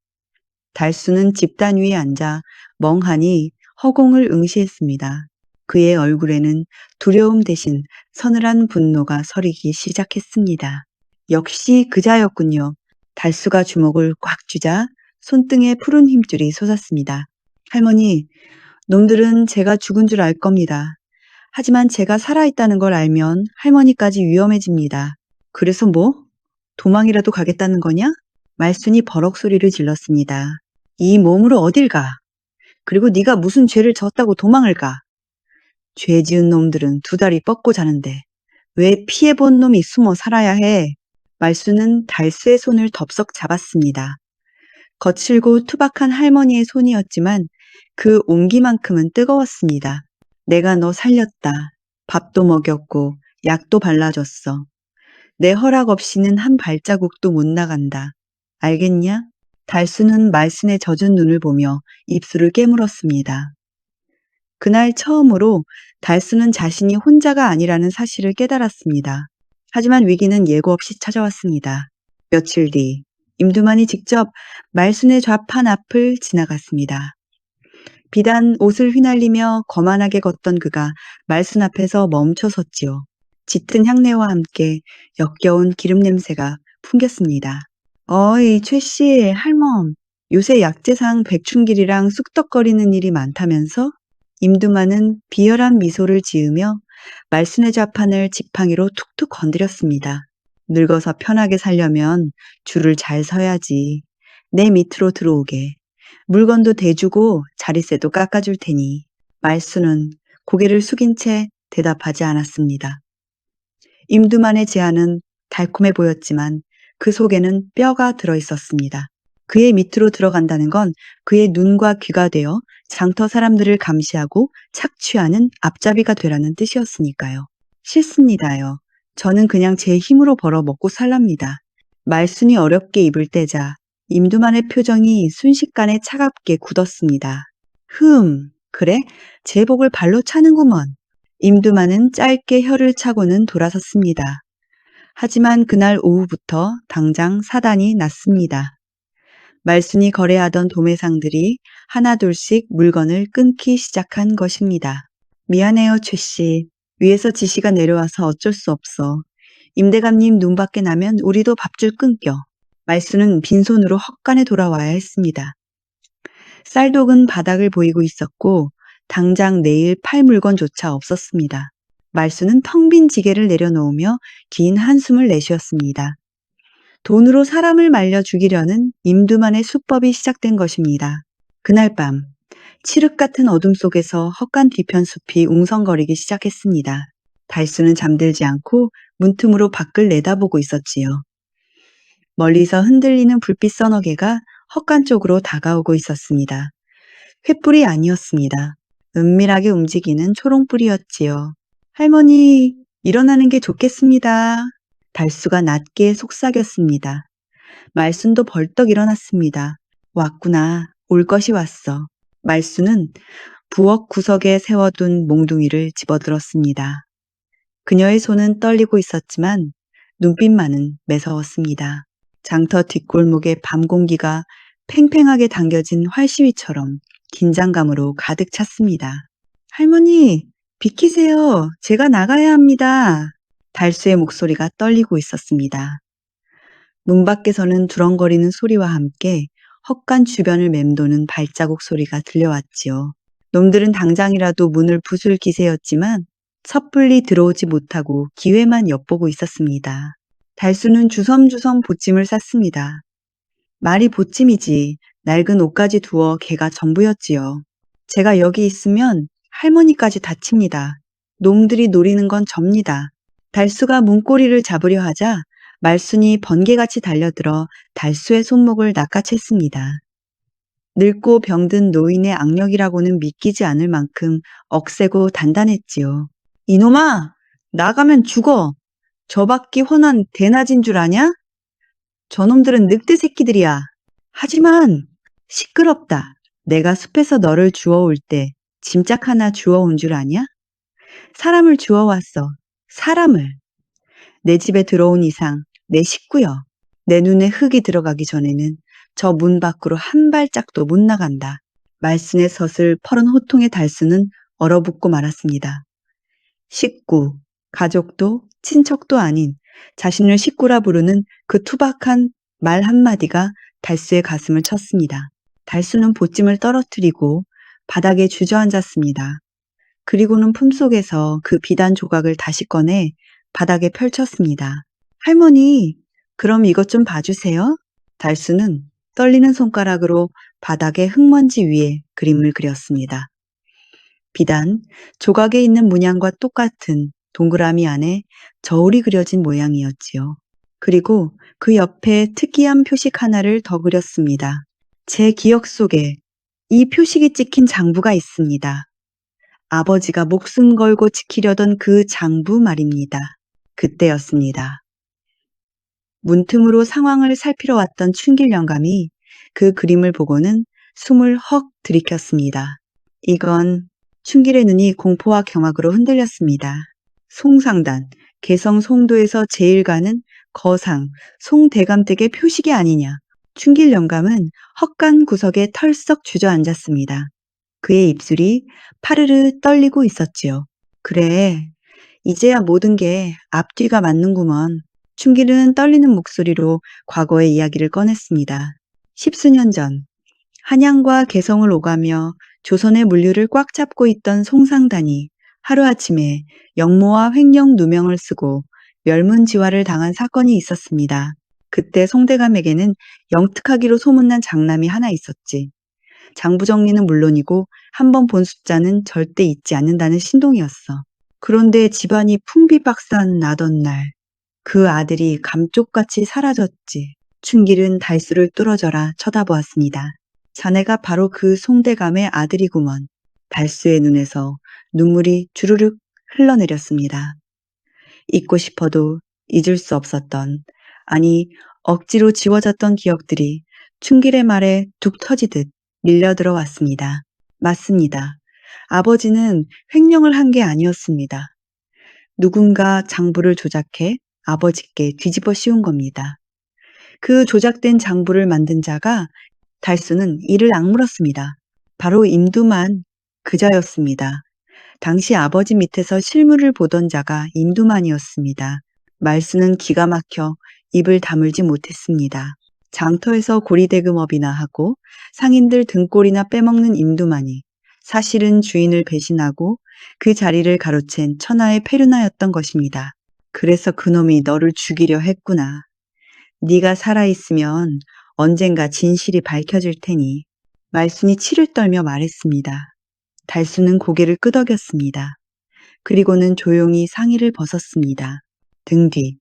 달수는 집단 위에 앉아 멍하니 허공을 응시했습니다. 그의 얼굴에는 두려움 대신 서늘한 분노가 서리기 시작했습니다. 역시 그자였군요. 달수가 주먹을 꽉 쥐자 손등에 푸른 힘줄이 솟았습니다. 할머니, 놈들은 제가 죽은 줄 알 겁니다. 하지만 제가 살아있다는 걸 알면 할머니까지 위험해집니다. 그래서 뭐? 도망이라도 가겠다는 거냐? 말순이 버럭 소리를 질렀습니다. 이 몸으로 어딜 가? 그리고 네가 무슨 죄를 졌다고 도망을 가? 죄 지은 놈들은 두 다리 뻗고 자는데 왜 피해본 놈이 숨어 살아야 해? 말순은 달수의 손을 덥석 잡았습니다. 거칠고 투박한 할머니의 손이었지만 그 온기만큼은 뜨거웠습니다. 내가 너 살렸다. 밥도 먹였고 약도 발라줬어. 내 허락 없이는 한 발자국도 못 나간다. 알겠냐? 달수는 말순의 젖은 눈을 보며 입술을 깨물었습니다. 그날 처음으로 달수는 자신이 혼자가 아니라는 사실을 깨달았습니다. 하지만 위기는 예고 없이 찾아왔습니다. 며칠 뒤 임두만이 직접 말순의 좌판 앞을 지나갔습니다. 비단 옷을 휘날리며 거만하게 걷던 그가 말순 앞에서 멈춰 섰지요. 짙은 향내와 함께 역겨운 기름 냄새가 풍겼습니다. 어이, 최씨, 할멈. 요새 약재상 백춘길이랑 쑥덕거리는 일이 많다면서? 임두만은 비열한 미소를 지으며 말순의 좌판을 지팡이로 툭툭 건드렸습니다. 늙어서 편하게 살려면 줄을 잘 서야지. 내 밑으로 들어오게. 물건도 대주고 자리세도 깎아줄 테니. 말순은 고개를 숙인 채 대답하지 않았습니다. 임두만의 제안은 달콤해 보였지만 그 속에는 뼈가 들어있었습니다. 그의 밑으로 들어간다는 건 그의 눈과 귀가 되어 장터 사람들을 감시하고 착취하는 앞잡이가 되라는 뜻이었으니까요. 싫습니다요. 저는 그냥 제 힘으로 벌어 먹고 살랍니다. 말순이 어렵게 입을 떼자 임두만의 표정이 순식간에 차갑게 굳었습니다. 그래? 제 복을 발로 차는구먼. 임두만은 짧게 혀를 차고는 돌아섰습니다. 하지만 그날 오후부터 당장 사단이 났습니다. 말순이 거래하던 도매상들이 하나둘씩 물건을 끊기 시작한 것입니다. 미안해요, 최씨. 위에서 지시가 내려와서 어쩔 수 없어. 임대감님 눈밖에 나면 우리도 밥줄 끊겨. 말순은 빈손으로 헛간에 돌아와야 했습니다. 쌀독은 바닥을 보이고 있었고 당장 내일 팔 물건조차 없었습니다. 말순은 텅 빈 지게를 내려놓으며 긴 한숨을 내쉬었습니다. 돈으로 사람을 말려 죽이려는 임두만의 수법이 시작된 것입니다. 그날 밤 칠흑 같은 어둠 속에서 헛간 뒤편 숲이 웅성거리기 시작했습니다. 달수는 잠들지 않고 문틈으로 밖을 내다보고 있었지요. 멀리서 흔들리는 불빛 서너 개가 헛간 쪽으로 다가오고 있었습니다. 횃불이 아니었습니다. 은밀하게 움직이는 초롱불이었지요. 할머니, 일어나는 게 좋겠습니다. 달수가 낮게 속삭였습니다. 말순도 벌떡 일어났습니다. 왔구나. 올 것이 왔어. 말순은 부엌 구석에 세워둔 몽둥이를 집어들었습니다. 그녀의 손은 떨리고 있었지만 눈빛만은 매서웠습니다. 장터 뒷골목의 밤 공기가 팽팽하게 당겨진 활시위처럼 긴장감으로 가득 찼습니다. 할머니, 비키세요. 제가 나가야 합니다. 달수의 목소리가 떨리고 있었습니다. 문 밖에서는 두렁거리는 소리와 함께 헛간 주변을 맴도는 발자국 소리가 들려왔지요. 놈들은 당장이라도 문을 부술 기세였지만 섣불리 들어오지 못하고 기회만 엿보고 있었습니다. 달수는 주섬주섬 보찜을 쌌습니다. 말이 보찜이지 낡은 옷까지 두어 개가 전부였지요. 제가 여기 있으면 할머니까지 다칩니다. 놈들이 노리는 건 접니다. 달수가 문고리를 잡으려 하자 말순이 번개같이 달려들어 달수의 손목을 낚아챘습니다. 늙고 병든 노인의 악력이라고는 믿기지 않을 만큼 억세고 단단했지요. 이놈아! 나가면 죽어! 저밖에 훤한 대낮인 줄 아냐? 저놈들은 늑대 새끼들이야. 하지만 시끄럽다. 내가 숲에서 너를 주워올 때 짐짝 하나 주워온 줄 아냐? 사람을 주워왔어. 사람을. 내 집에 들어온 이상 내 식구여. 내 눈에 흙이 들어가기 전에는 저 문 밖으로 한 발짝도 못 나간다. 말순의 섯을 펄은 호통의 달수는 얼어붙고 말았습니다. 식구, 가족도 친척도 아닌 자신을 식구라 부르는 그 투박한 말 한마디가 달수의 가슴을 쳤습니다. 달수는 보찜을 떨어뜨리고 바닥에 주저앉았습니다. 그리고는 품속에서 그 비단 조각을 다시 꺼내 바닥에 펼쳤습니다. 할머니, 그럼 이것 좀 봐주세요. 달수는 떨리는 손가락으로 바닥의 흙먼지 위에 그림을 그렸습니다. 비단 조각에 있는 문양과 똑같은 동그라미 안에 저울이 그려진 모양이었지요. 그리고 그 옆에 특이한 표식 하나를 더 그렸습니다. 제 기억 속에 이 표식이 찍힌 장부가 있습니다. 아버지가 목숨 걸고 지키려던 그 장부 말입니다. 그때였습니다. 문틈으로 상황을 살피러 왔던 춘길 영감이 그 그림을 보고는 숨을 헉 들이켰습니다. 이건 춘길의 눈이 공포와 경악으로 흔들렸습니다. 송상단, 개성 송도에서 제일 가는 거상, 송대감댁의 표식이 아니냐. 춘길 영감은 헛간 구석에 털썩 주저앉았습니다. 그의 입술이 파르르 떨리고 있었지요. 그래, 이제야 모든 게 앞뒤가 맞는구먼. 춘길은 떨리는 목소리로 과거의 이야기를 꺼냈습니다. 십수년 전, 한양과 개성을 오가며 조선의 물류를 꽉 잡고 있던 송상단이 하루아침에 영모와 횡령 누명을 쓰고 멸문지화를 당한 사건이 있었습니다. 그때 송대감에게는 영특하기로 소문난 장남이 하나 있었지. 장부정리는 물론이고 한 번 본 숫자는 절대 잊지 않는다는 신동이었어. 그런데 집안이 풍비박산 나던 날, 그 아들이 감쪽같이 사라졌지. 춘길은 달수를 뚫어져라 쳐다보았습니다. 자네가 바로 그 송대감의 아들이구먼. 달수의 눈에서 눈물이 주르륵 흘러내렸습니다. 잊고 싶어도 잊을 수 없었던, 아니 억지로 지워졌던 기억들이 춘길의 말에 툭 터지듯 밀려들어 왔습니다. 맞습니다. 아버지는 횡령을 한 게 아니었습니다. 누군가 장부를 조작해 아버지께 뒤집어 씌운 겁니다. 그 조작된 장부를 만든 자가 달수는 이를 악물었습니다. 바로 임두만 그자였습니다. 당시 아버지 밑에서 실물을 보던 자가 임두만이었습니다. 말수는 기가 막혀 입을 다물지 못했습니다. 장터에서 고리대금업이나 하고 상인들 등골이나 빼먹는 임두만이 사실은 주인을 배신하고 그 자리를 가로챈 천하의 페르나였던 것입니다. 그래서 그놈이 너를 죽이려 했구나. 네가 살아있으면 언젠가 진실이 밝혀질 테니. 말순이 치를 떨며 말했습니다. 달수는 고개를 끄덕였습니다. 그리고는 조용히 상의를 벗었습니다. 등 뒤,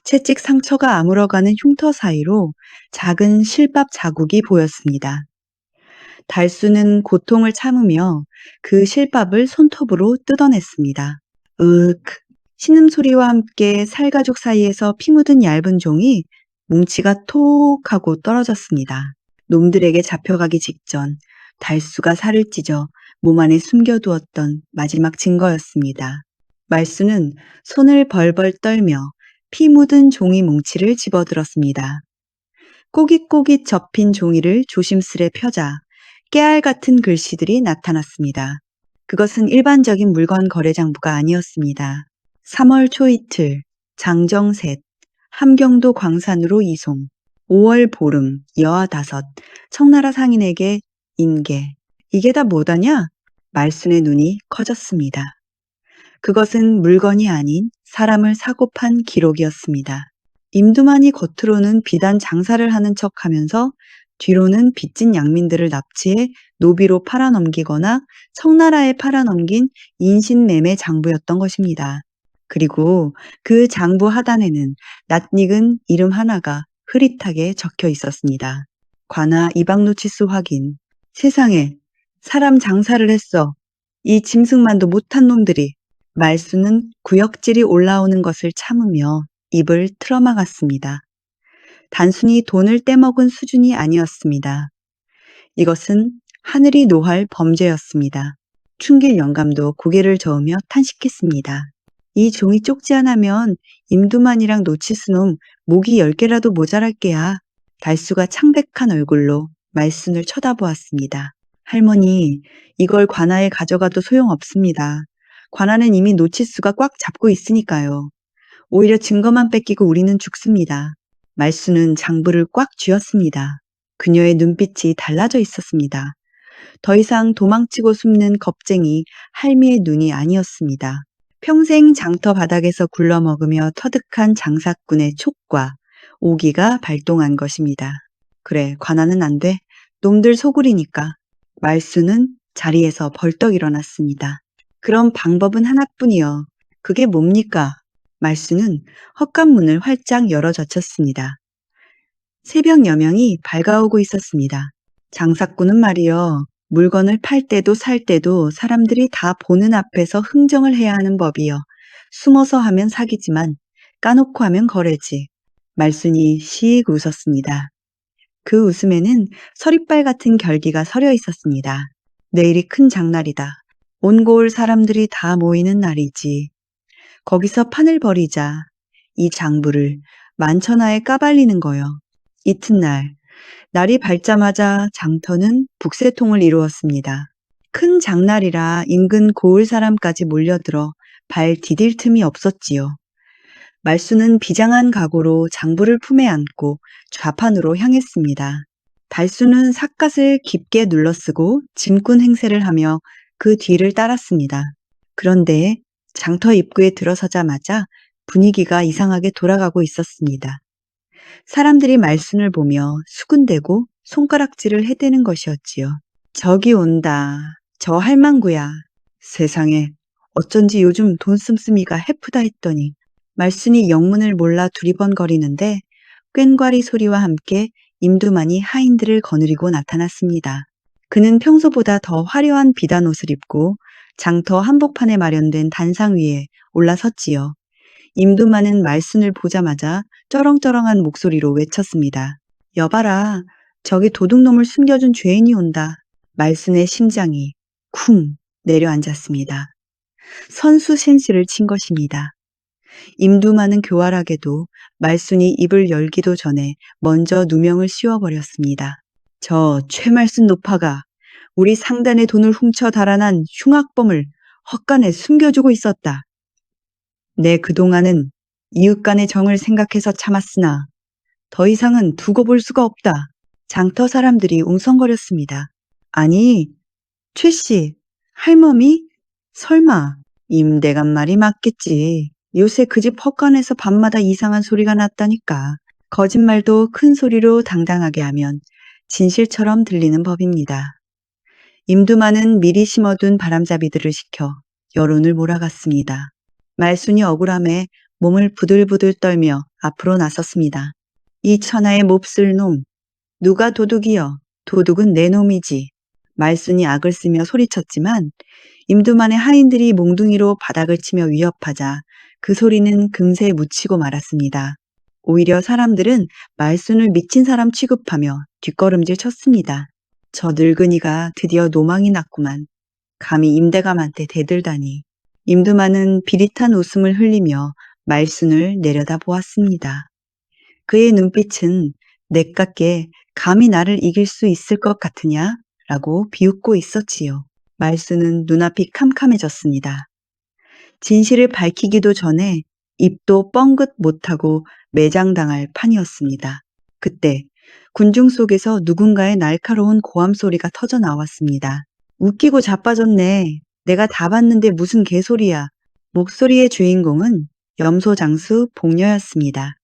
채찍 상처가 아물어가는 흉터 사이로 작은 실밥 자국이 보였습니다. 달수는 고통을 참으며 그 실밥을 손톱으로 뜯어냈습니다. 으윽, 신음소리와 함께 살가죽 사이에서 피 묻은 얇은 종이 뭉치가 톡 하고 떨어졌습니다. 놈들에게 잡혀가기 직전 달수가 살을 찢어 몸 안에 숨겨두었던 마지막 증거였습니다. 말수는 손을 벌벌 떨며 피 묻은 종이 뭉치를 집어들었습니다. 꼬깃꼬깃 접힌 종이를 조심스레 펴자 깨알 같은 글씨들이 나타났습니다. 그것은 일반적인 물건 거래 장부가 아니었습니다. 3월 초이틀, 장정셋, 함경도 광산으로 이송, 5월 보름, 여아 다섯, 청나라 상인에게 인계. 이게 다 뭐다냐? 말순의 눈이 커졌습니다. 그것은 물건이 아닌 사람을 사고 판 기록이었습니다. 임두만이 겉으로는 비단 장사를 하는 척하면서 뒤로는 빚진 양민들을 납치해 노비로 팔아넘기거나 청나라에 팔아넘긴 인신매매 장부였던 것입니다. 그리고 그 장부 하단에는 낯익은 이름 하나가 흐릿하게 적혀 있었습니다. 관아 이방노치스 확인. 세상에 사람 장사를 했어. 이 짐승만도 못한 놈들이. 말수는 구역질이 올라오는 것을 참으며 입을 틀어막았습니다. 단순히 돈을 떼먹은 수준이 아니었습니다. 이것은 하늘이 노할 범죄였습니다. 춘길 영감도 고개를 저으며 탄식했습니다. 이 종이 쪽지 하나면 임두만이랑 노치스놈 모기 10개라도 모자랄 게야. 달수가 창백한 얼굴로 말순을 쳐다보았습니다. 할머니, 이걸 관아에 가져가도 소용없습니다. 관아는 이미 노치수가 꽉 잡고 있으니까요. 오히려 증거만 뺏기고 우리는 죽습니다. 말수는 장부를 꽉 쥐었습니다. 그녀의 눈빛이 달라져 있었습니다. 더 이상 도망치고 숨는 겁쟁이 할미의 눈이 아니었습니다. 평생 장터 바닥에서 굴러먹으며 터득한 장사꾼의 촉과 오기가 발동한 것입니다. 그래, 관아는 안 돼. 놈들 소굴이니까. 말수는 자리에서 벌떡 일어났습니다. 그럼 방법은 하나뿐이요. 그게 뭡니까? 말수는 헛간문을 활짝 열어 젖혔습니다. 새벽 여명이 밝아오고 있었습니다. 장사꾼은 말이요. 물건을 팔 때도 살 때도 사람들이 다 보는 앞에서 흥정을 해야 하는 법이요. 숨어서 하면 사기지만 까놓고 하면 거래지. 말순이 씩 웃었습니다. 그 웃음에는 서리빨 같은 결기가 서려 있었습니다. 내일이 큰 장날이다. 온 고을 사람들이 다 모이는 날이지. 거기서 판을 벌이자. 이 장부를 만천하에 까발리는 거요. 이튿날 날이 밝자마자 장터는 북새통을 이루었습니다. 큰 장날이라 인근 고을 사람까지 몰려들어 발 디딜 틈이 없었지요. 말수는 비장한 각오로 장부를 품에 안고 좌판으로 향했습니다. 달수는 삿갓을 깊게 눌러쓰고 짐꾼 행세를 하며 그 뒤를 따랐습니다. 그런데 장터 입구에 들어서자마자 분위기가 이상하게 돌아가고 있었습니다. 사람들이 말순을 보며 수군대고 손가락질을 해대는 것이었지요. 저기 온다. 저 할망구야. 세상에 어쩐지 요즘 돈 씀씀이가 해프다 했더니 말순이 영문을 몰라 두리번거리는데 꽹과리 소리와 함께 임두만이 하인들을 거느리고 나타났습니다. 그는 평소보다 더 화려한 비단 옷을 입고 장터 한복판에 마련된 단상 위에 올라섰지요. 임두만은 말순을 보자마자 쩌렁쩌렁한 목소리로 외쳤습니다. 여봐라, 저기 도둑놈을 숨겨준 죄인이 온다. 말순의 심장이 쿵 내려앉았습니다. 선수 센시를 친 것입니다. 임두만은 교활하게도 말순이 입을 열기도 전에 먼저 누명을 씌워버렸습니다. 저 최말순 노파가 우리 상단의 돈을 훔쳐 달아난 흉악범을 헛간에 숨겨주고 있었다. 내 그동안은 이웃 간의 정을 생각해서 참았으나 더 이상은 두고 볼 수가 없다. 장터 사람들이 웅성거렸습니다. 아니, 최씨, 할멈이? 설마 임대간 말이 맞겠지. 요새 그 집 헛간에서 밤마다 이상한 소리가 났다니까. 거짓말도 큰 소리로 당당하게 하면 진실처럼 들리는 법입니다. 임두만은 미리 심어둔 바람잡이들을 시켜 여론을 몰아갔습니다. 말순이 억울함에 몸을 부들부들 떨며 앞으로 나섰습니다. 이 천하의 몹쓸 놈, 누가 도둑이여? 도둑은 내 놈이지. 말순이 악을 쓰며 소리쳤지만 임두만의 하인들이 몽둥이로 바닥을 치며 위협하자 그 소리는 금세 묻히고 말았습니다. 오히려 사람들은 말순을 미친 사람 취급하며 뒷걸음질 쳤습니다. 저 늙은이가 드디어 노망이 났구만. 감히 임대감한테 대들다니. 임두만은 비릿한 웃음을 흘리며 말순을 내려다 보았습니다. 그의 눈빛은 내깎게 감히 나를 이길 수 있을 것 같으냐? 라고 비웃고 있었지요. 말순은 눈앞이 캄캄해졌습니다. 진실을 밝히기도 전에 입도 뻥긋 못하고 매장당할 판이었습니다. 그때 군중 속에서 누군가의 날카로운 고함 소리가 터져 나왔습니다. 웃기고 자빠졌네. 내가 다 봤는데 무슨 개소리야. 목소리의 주인공은 염소장수 복녀였습니다.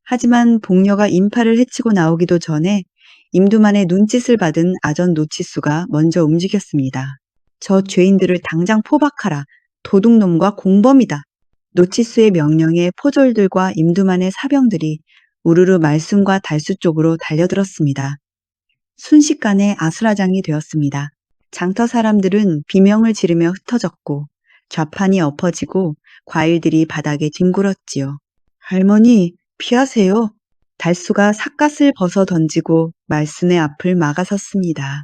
하지만 복녀가 인파를 해치고 나오기도 전에 임두만의 눈짓을 받은 아전 노치수가 먼저 움직였습니다. 저 죄인들을 당장 포박하라. 도둑놈과 공범이다. 노치수의 명령에 포졸들과 임두만의 사병들이 우르르 말순과 달수 쪽으로 달려들었습니다. 순식간에 아수라장이 되었습니다. 장터 사람들은 비명을 지르며 흩어졌고 좌판이 엎어지고 과일들이 바닥에 뒹굴었지요. 할머니, 피하세요. 달수가 삿갓을 벗어 던지고 말순의 앞을 막아섰습니다.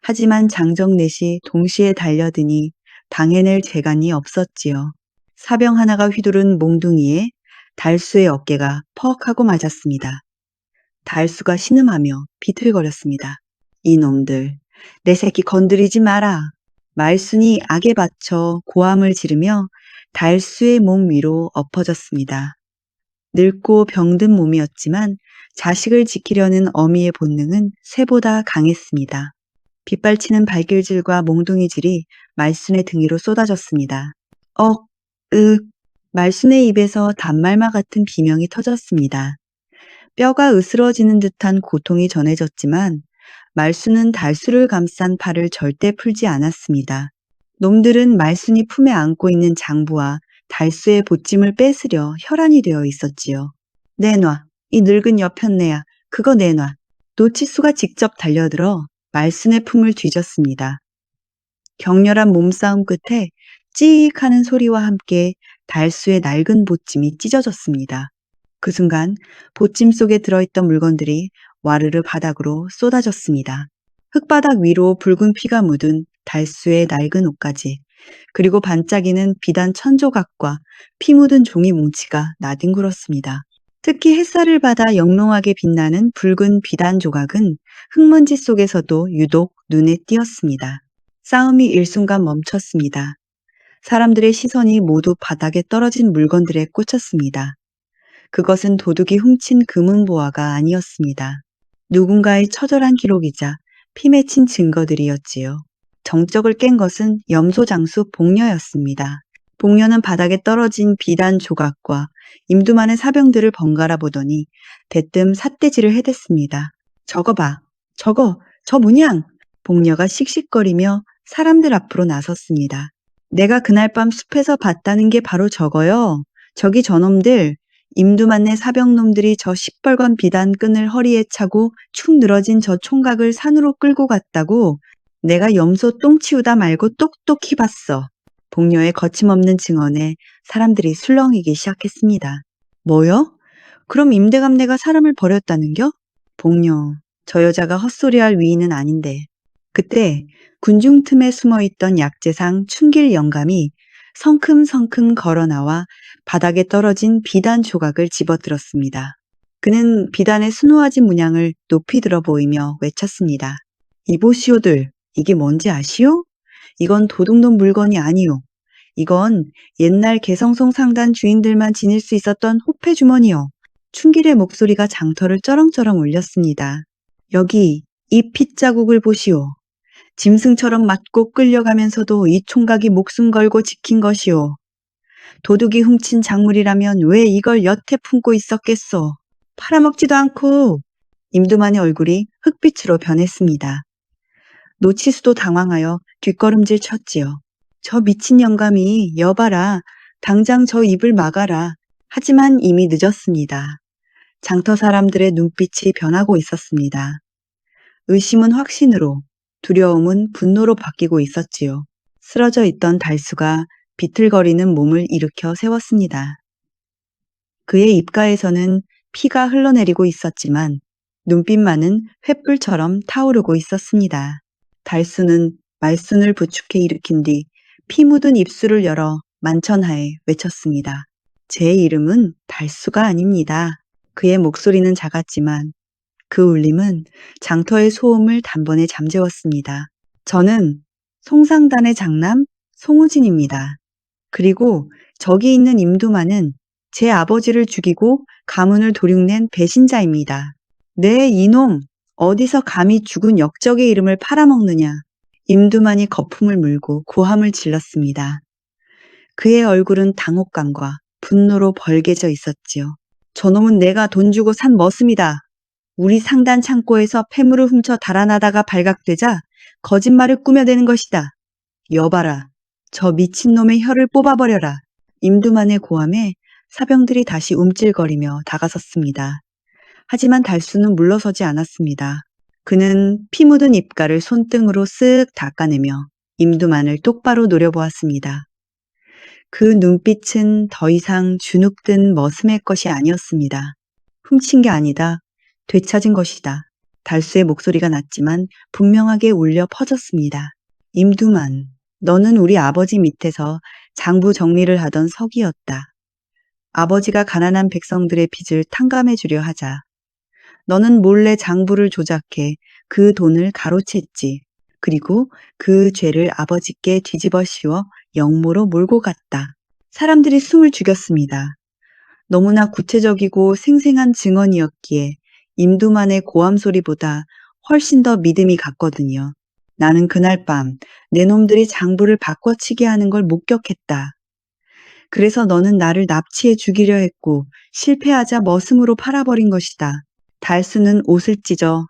하지만 장정넷이 동시에 달려드니 당해낼 재간이 없었지요. 사병 하나가 휘두른 몽둥이에 달수의 어깨가 퍽 하고 맞았습니다. 달수가 신음하며 비틀거렸습니다. 이놈들, 내 새끼 건드리지 마라. 말순이 악에 받쳐 고함을 지르며 달수의 몸 위로 엎어졌습니다. 늙고 병든 몸이었지만 자식을 지키려는 어미의 본능은 새보다 강했습니다. 빗발치는 발길질과 몽둥이질이 말순의 등 위로 쏟아졌습니다. 억, 윽, 말순의 입에서 단말마 같은 비명이 터졌습니다. 뼈가 으스러지는 듯한 고통이 전해졌지만 말순은 달수를 감싼 팔을 절대 풀지 않았습니다. 놈들은 말순이 품에 안고 있는 장부와 달수의 보찜을 뺏으려 혈안이 되어 있었지요. 내놔. 이 늙은 여편네야. 그거 내놔. 노치수가 직접 달려들어 말순의 품을 뒤졌습니다. 격렬한 몸싸움 끝에 찌익 하는 소리와 함께 달수의 낡은 보찜이 찢어졌습니다. 그 순간 보찜 속에 들어있던 물건들이 와르르 바닥으로 쏟아졌습니다. 흙바닥 위로 붉은 피가 묻은 달수의 낡은 옷가지, 그리고 반짝이는 비단 천조각과 피 묻은 종이 뭉치가 나뒹굴었습니다. 특히 햇살을 받아 영롱하게 빛나는 붉은 비단 조각은 흙먼지 속에서도 유독 눈에 띄었습니다. 싸움이 일순간 멈췄습니다. 사람들의 시선이 모두 바닥에 떨어진 물건들에 꽂혔습니다. 그것은 도둑이 훔친 금은보화가 아니었습니다. 누군가의 처절한 기록이자 피 맺힌 증거들이었지요. 정적을 깬 것은 염소장수 복녀였습니다. 복녀는 바닥에 떨어진 비단 조각과 임두만의 사병들을 번갈아 보더니 대뜸 삿대질을 해댔습니다. 저거 봐. 저거, 저 문양! 복녀가 씩씩거리며 사람들 앞으로 나섰습니다. 내가 그날 밤 숲에서 봤다는 게 바로 저거요. 저기 저놈들, 임두만네 사병놈들이 저 시뻘건 비단 끈을 허리에 차고 축 늘어진 저 총각을 산으로 끌고 갔다고 내가 염소 똥 치우다 말고 똑똑히 봤어. 복녀의 거침없는 증언에 사람들이 술렁이기 시작했습니다. 뭐요? 그럼 임대감내가 사람을 버렸다는겨? 복녀, 저 여자가 헛소리할 위인은 아닌데. 그때 군중 틈에 숨어있던 약재상 춘길 영감이 성큼성큼 걸어나와 바닥에 떨어진 비단 조각을 집어들었습니다. 그는 비단의 수놓아진 문양을 높이 들어 보이며 외쳤습니다. 이보시오들, 이게 뭔지 아시오? 이건 도둑놈 물건이 아니오. 이건 옛날 개성송 상단 주인들만 지닐 수 있었던 호패 주머니요. 춘길의 목소리가 장터를 쩌렁쩌렁 울렸습니다. 여기 이 핏자국을 보시오. 짐승처럼 맞고 끌려가면서도 이 총각이 목숨 걸고 지킨 것이오. 도둑이 훔친 작물이라면 왜 이걸 여태 품고 있었겠소. 팔아먹지도 않고. 임두만의 얼굴이 흑빛으로 변했습니다. 노치수도 당황하여 뒷걸음질 쳤지요. 저 미친 영감이 여봐라. 당장 저 입을 막아라. 하지만 이미 늦었습니다. 장터 사람들의 눈빛이 변하고 있었습니다. 의심은 확신으로, 두려움은 분노로 바뀌고 있었지요. 쓰러져 있던 달수가 비틀거리는 몸을 일으켜 세웠습니다. 그의 입가에서는 피가 흘러내리고 있었지만 눈빛만은 횃불처럼 타오르고 있었습니다. 달수는 말순을 부축해 일으킨 뒤 피 묻은 입술을 열어 만천하에 외쳤습니다. 제 이름은 달수가 아닙니다. 그의 목소리는 작았지만 그 울림은 장터의 소음을 단번에 잠재웠습니다. 저는 송상단의 장남 송우진입니다. 그리고 저기 있는 임두만은 제 아버지를 죽이고 가문을 도륙낸 배신자입니다. 네, 이놈! 어디서 감히 죽은 역적의 이름을 팔아먹느냐. 임두만이 거품을 물고 고함을 질렀습니다. 그의 얼굴은 당혹감과 분노로 벌게져 있었지요. 저놈은 내가 돈 주고 산 머슴이다. 우리 상단 창고에서 폐물을 훔쳐 달아나다가 발각되자 거짓말을 꾸며대는 것이다. 여봐라. 저 미친놈의 혀를 뽑아버려라. 임두만의 고함에 사병들이 다시 움찔거리며 다가섰습니다. 하지만 달수는 물러서지 않았습니다. 그는 피 묻은 입가를 손등으로 쓱 닦아내며 임두만을 똑바로 노려보았습니다. 그 눈빛은 더 이상 주눅든 머슴의 것이 아니었습니다. 훔친 게 아니다. 되찾은 것이다. 달수의 목소리가 낮지만 분명하게 울려 퍼졌습니다. 임두만, 너는 우리 아버지 밑에서 장부 정리를 하던 서기였다. 아버지가 가난한 백성들의 빚을 탕감해 주려 하자 너는 몰래 장부를 조작해 그 돈을 가로챘지. 그리고 그 죄를 아버지께 뒤집어 씌워 영모로 몰고 갔다. 사람들이 숨을 죽였습니다. 너무나 구체적이고 생생한 증언이었기에 임두만의 고함 소리보다 훨씬 더 믿음이 갔거든요. 나는 그날 밤 내 놈들이 장부를 바꿔치기 하는 걸 목격했다. 그래서 너는 나를 납치해 죽이려 했고 실패하자 머슴으로 팔아버린 것이다. 달수는 옷을 찢어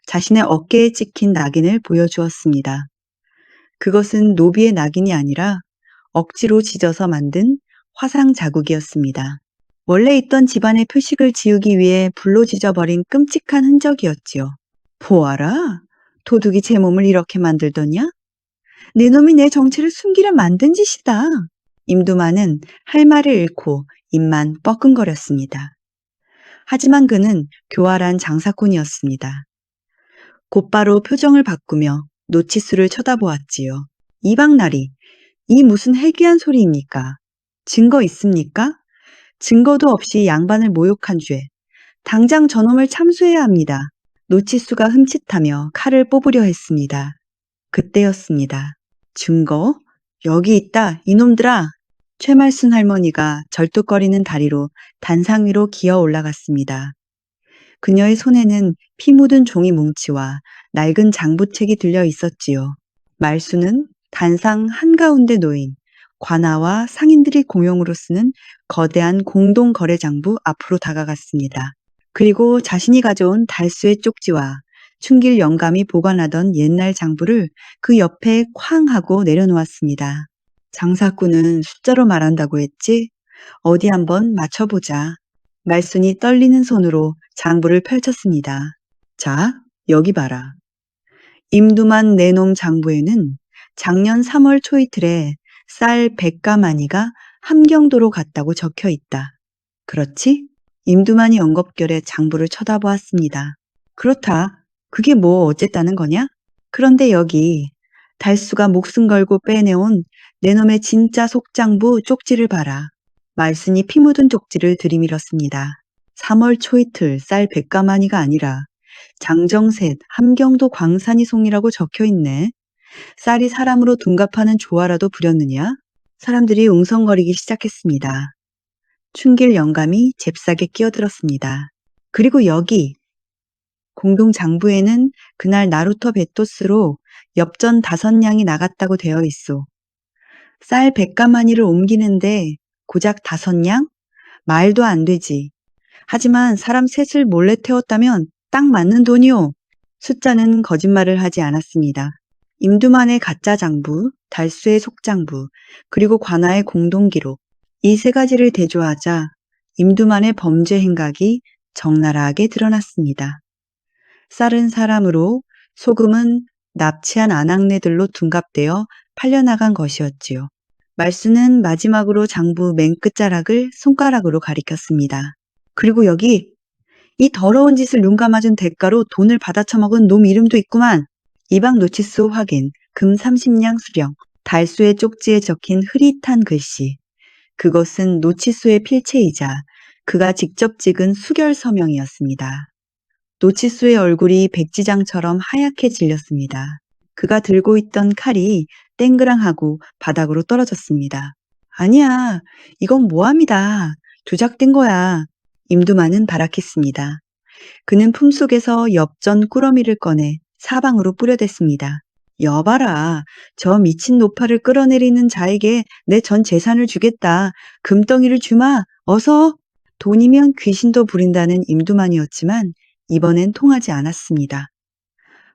자신의 어깨에 찍힌 낙인을 보여주었습니다. 그것은 노비의 낙인이 아니라 억지로 찢어서 만든 화상 자국이었습니다. 원래 있던 집안의 표식을 지우기 위해 불로 지져버린 끔찍한 흔적이었지요. 보아라, 도둑이 제 몸을 이렇게 만들더냐? 내 놈이 내 정체를 숨기려 만든 짓이다. 임두만은 할 말을 잃고 입만 뻐끔거렸습니다. 하지만 그는 교활한 장사꾼이었습니다. 곧바로 표정을 바꾸며 노치수를 쳐다보았지요. 이방나리, 이 무슨 해괴한 소리입니까? 증거 있습니까? 증거도 없이 양반을 모욕한 죄. 당장 저놈을 참수해야 합니다. 노치수가 흠칫하며 칼을 뽑으려 했습니다. 그때였습니다. 증거? 여기 있다, 이놈들아! 최말순 할머니가 절뚝거리는 다리로 단상 위로 기어 올라갔습니다. 그녀의 손에는 피 묻은 종이 뭉치와 낡은 장부책이 들려 있었지요. 말수는 단상 한가운데 놓인 관아와 상인들이 공용으로 쓰는 거대한 공동거래장부 앞으로 다가갔습니다. 그리고 자신이 가져온 달수의 쪽지와 춘길 영감이 보관하던 옛날 장부를 그 옆에 쾅 하고 내려놓았습니다. 장사꾼은 숫자로 말한다고 했지? 어디 한번 맞춰보자. 말순이 떨리는 손으로 장부를 펼쳤습니다. 자, 여기 봐라. 임두만 내놈 장부에는 작년 3월 초이틀에 쌀 100가마니가 함경도로 갔다고 적혀 있다. 그렇지? 임두만이 엉겁결에 장부를 쳐다보았습니다. 그렇다. 그게 뭐 어쨌다는 거냐? 그런데 여기 달수가 목숨 걸고 빼내온 내놈의 진짜 속장부 쪽지를 봐라. 말순이 피 묻은 쪽지를 들이밀었습니다. 3월 초이틀 쌀 100가마니가 아니라 장정셋 함경도 광산이 송이라고 적혀 있네. 쌀이 사람으로 둔갑하는 조화라도 부렸느냐? 사람들이 웅성거리기 시작했습니다. 춘길 영감이 잽싸게 끼어들었습니다. 그리고 여기 공동장부에는 그날 나루터 베토스로 엽전 5냥이 나갔다고 되어 있소. 쌀 100가마니를 옮기는데 고작 5냥? 말도 안 되지. 하지만 사람 셋을 몰래 태웠다면 딱 맞는 돈이오. 숫자는 거짓말을 하지 않았습니다. 임두만의 가짜 장부, 달수의 속장부, 그리고 관아의 공동기록. 이 3가지를 대조하자 임두만의 범죄 행각이 적나라하게 드러났습니다. 쌀은 사람으로, 소금은 납치한 아낙네들로 둔갑되어 팔려나간 것이었지요. 말수는 마지막으로 장부 맨 끝자락을 손가락으로 가리켰습니다. 그리고 여기 이 더러운 짓을 눈감아준 대가로 돈을 받아쳐먹은 놈 이름도 있구만. 이방 노치수 확인, 금 30냥 수령, 달수의 쪽지에 적힌 흐릿한 글씨. 그것은 노치수의 필체이자 그가 직접 찍은 수결 서명이었습니다. 노치수의 얼굴이 백지장처럼 하얗게 질렸습니다. 그가 들고 있던 칼이 땡그랑하고 바닥으로 떨어졌습니다. 아니야, 이건 모함이다. 조작된 거야. 임두만은 발악했습니다. 그는 품속에서 엽전 꾸러미를 꺼내 사방으로 뿌려댔습니다. 여봐라, 저 미친 노파를 끌어내리는 자에게 내 전 재산을 주겠다. 금덩이를 주마, 어서! 돈이면 귀신도 부린다는 임두만이었지만 이번엔 통하지 않았습니다.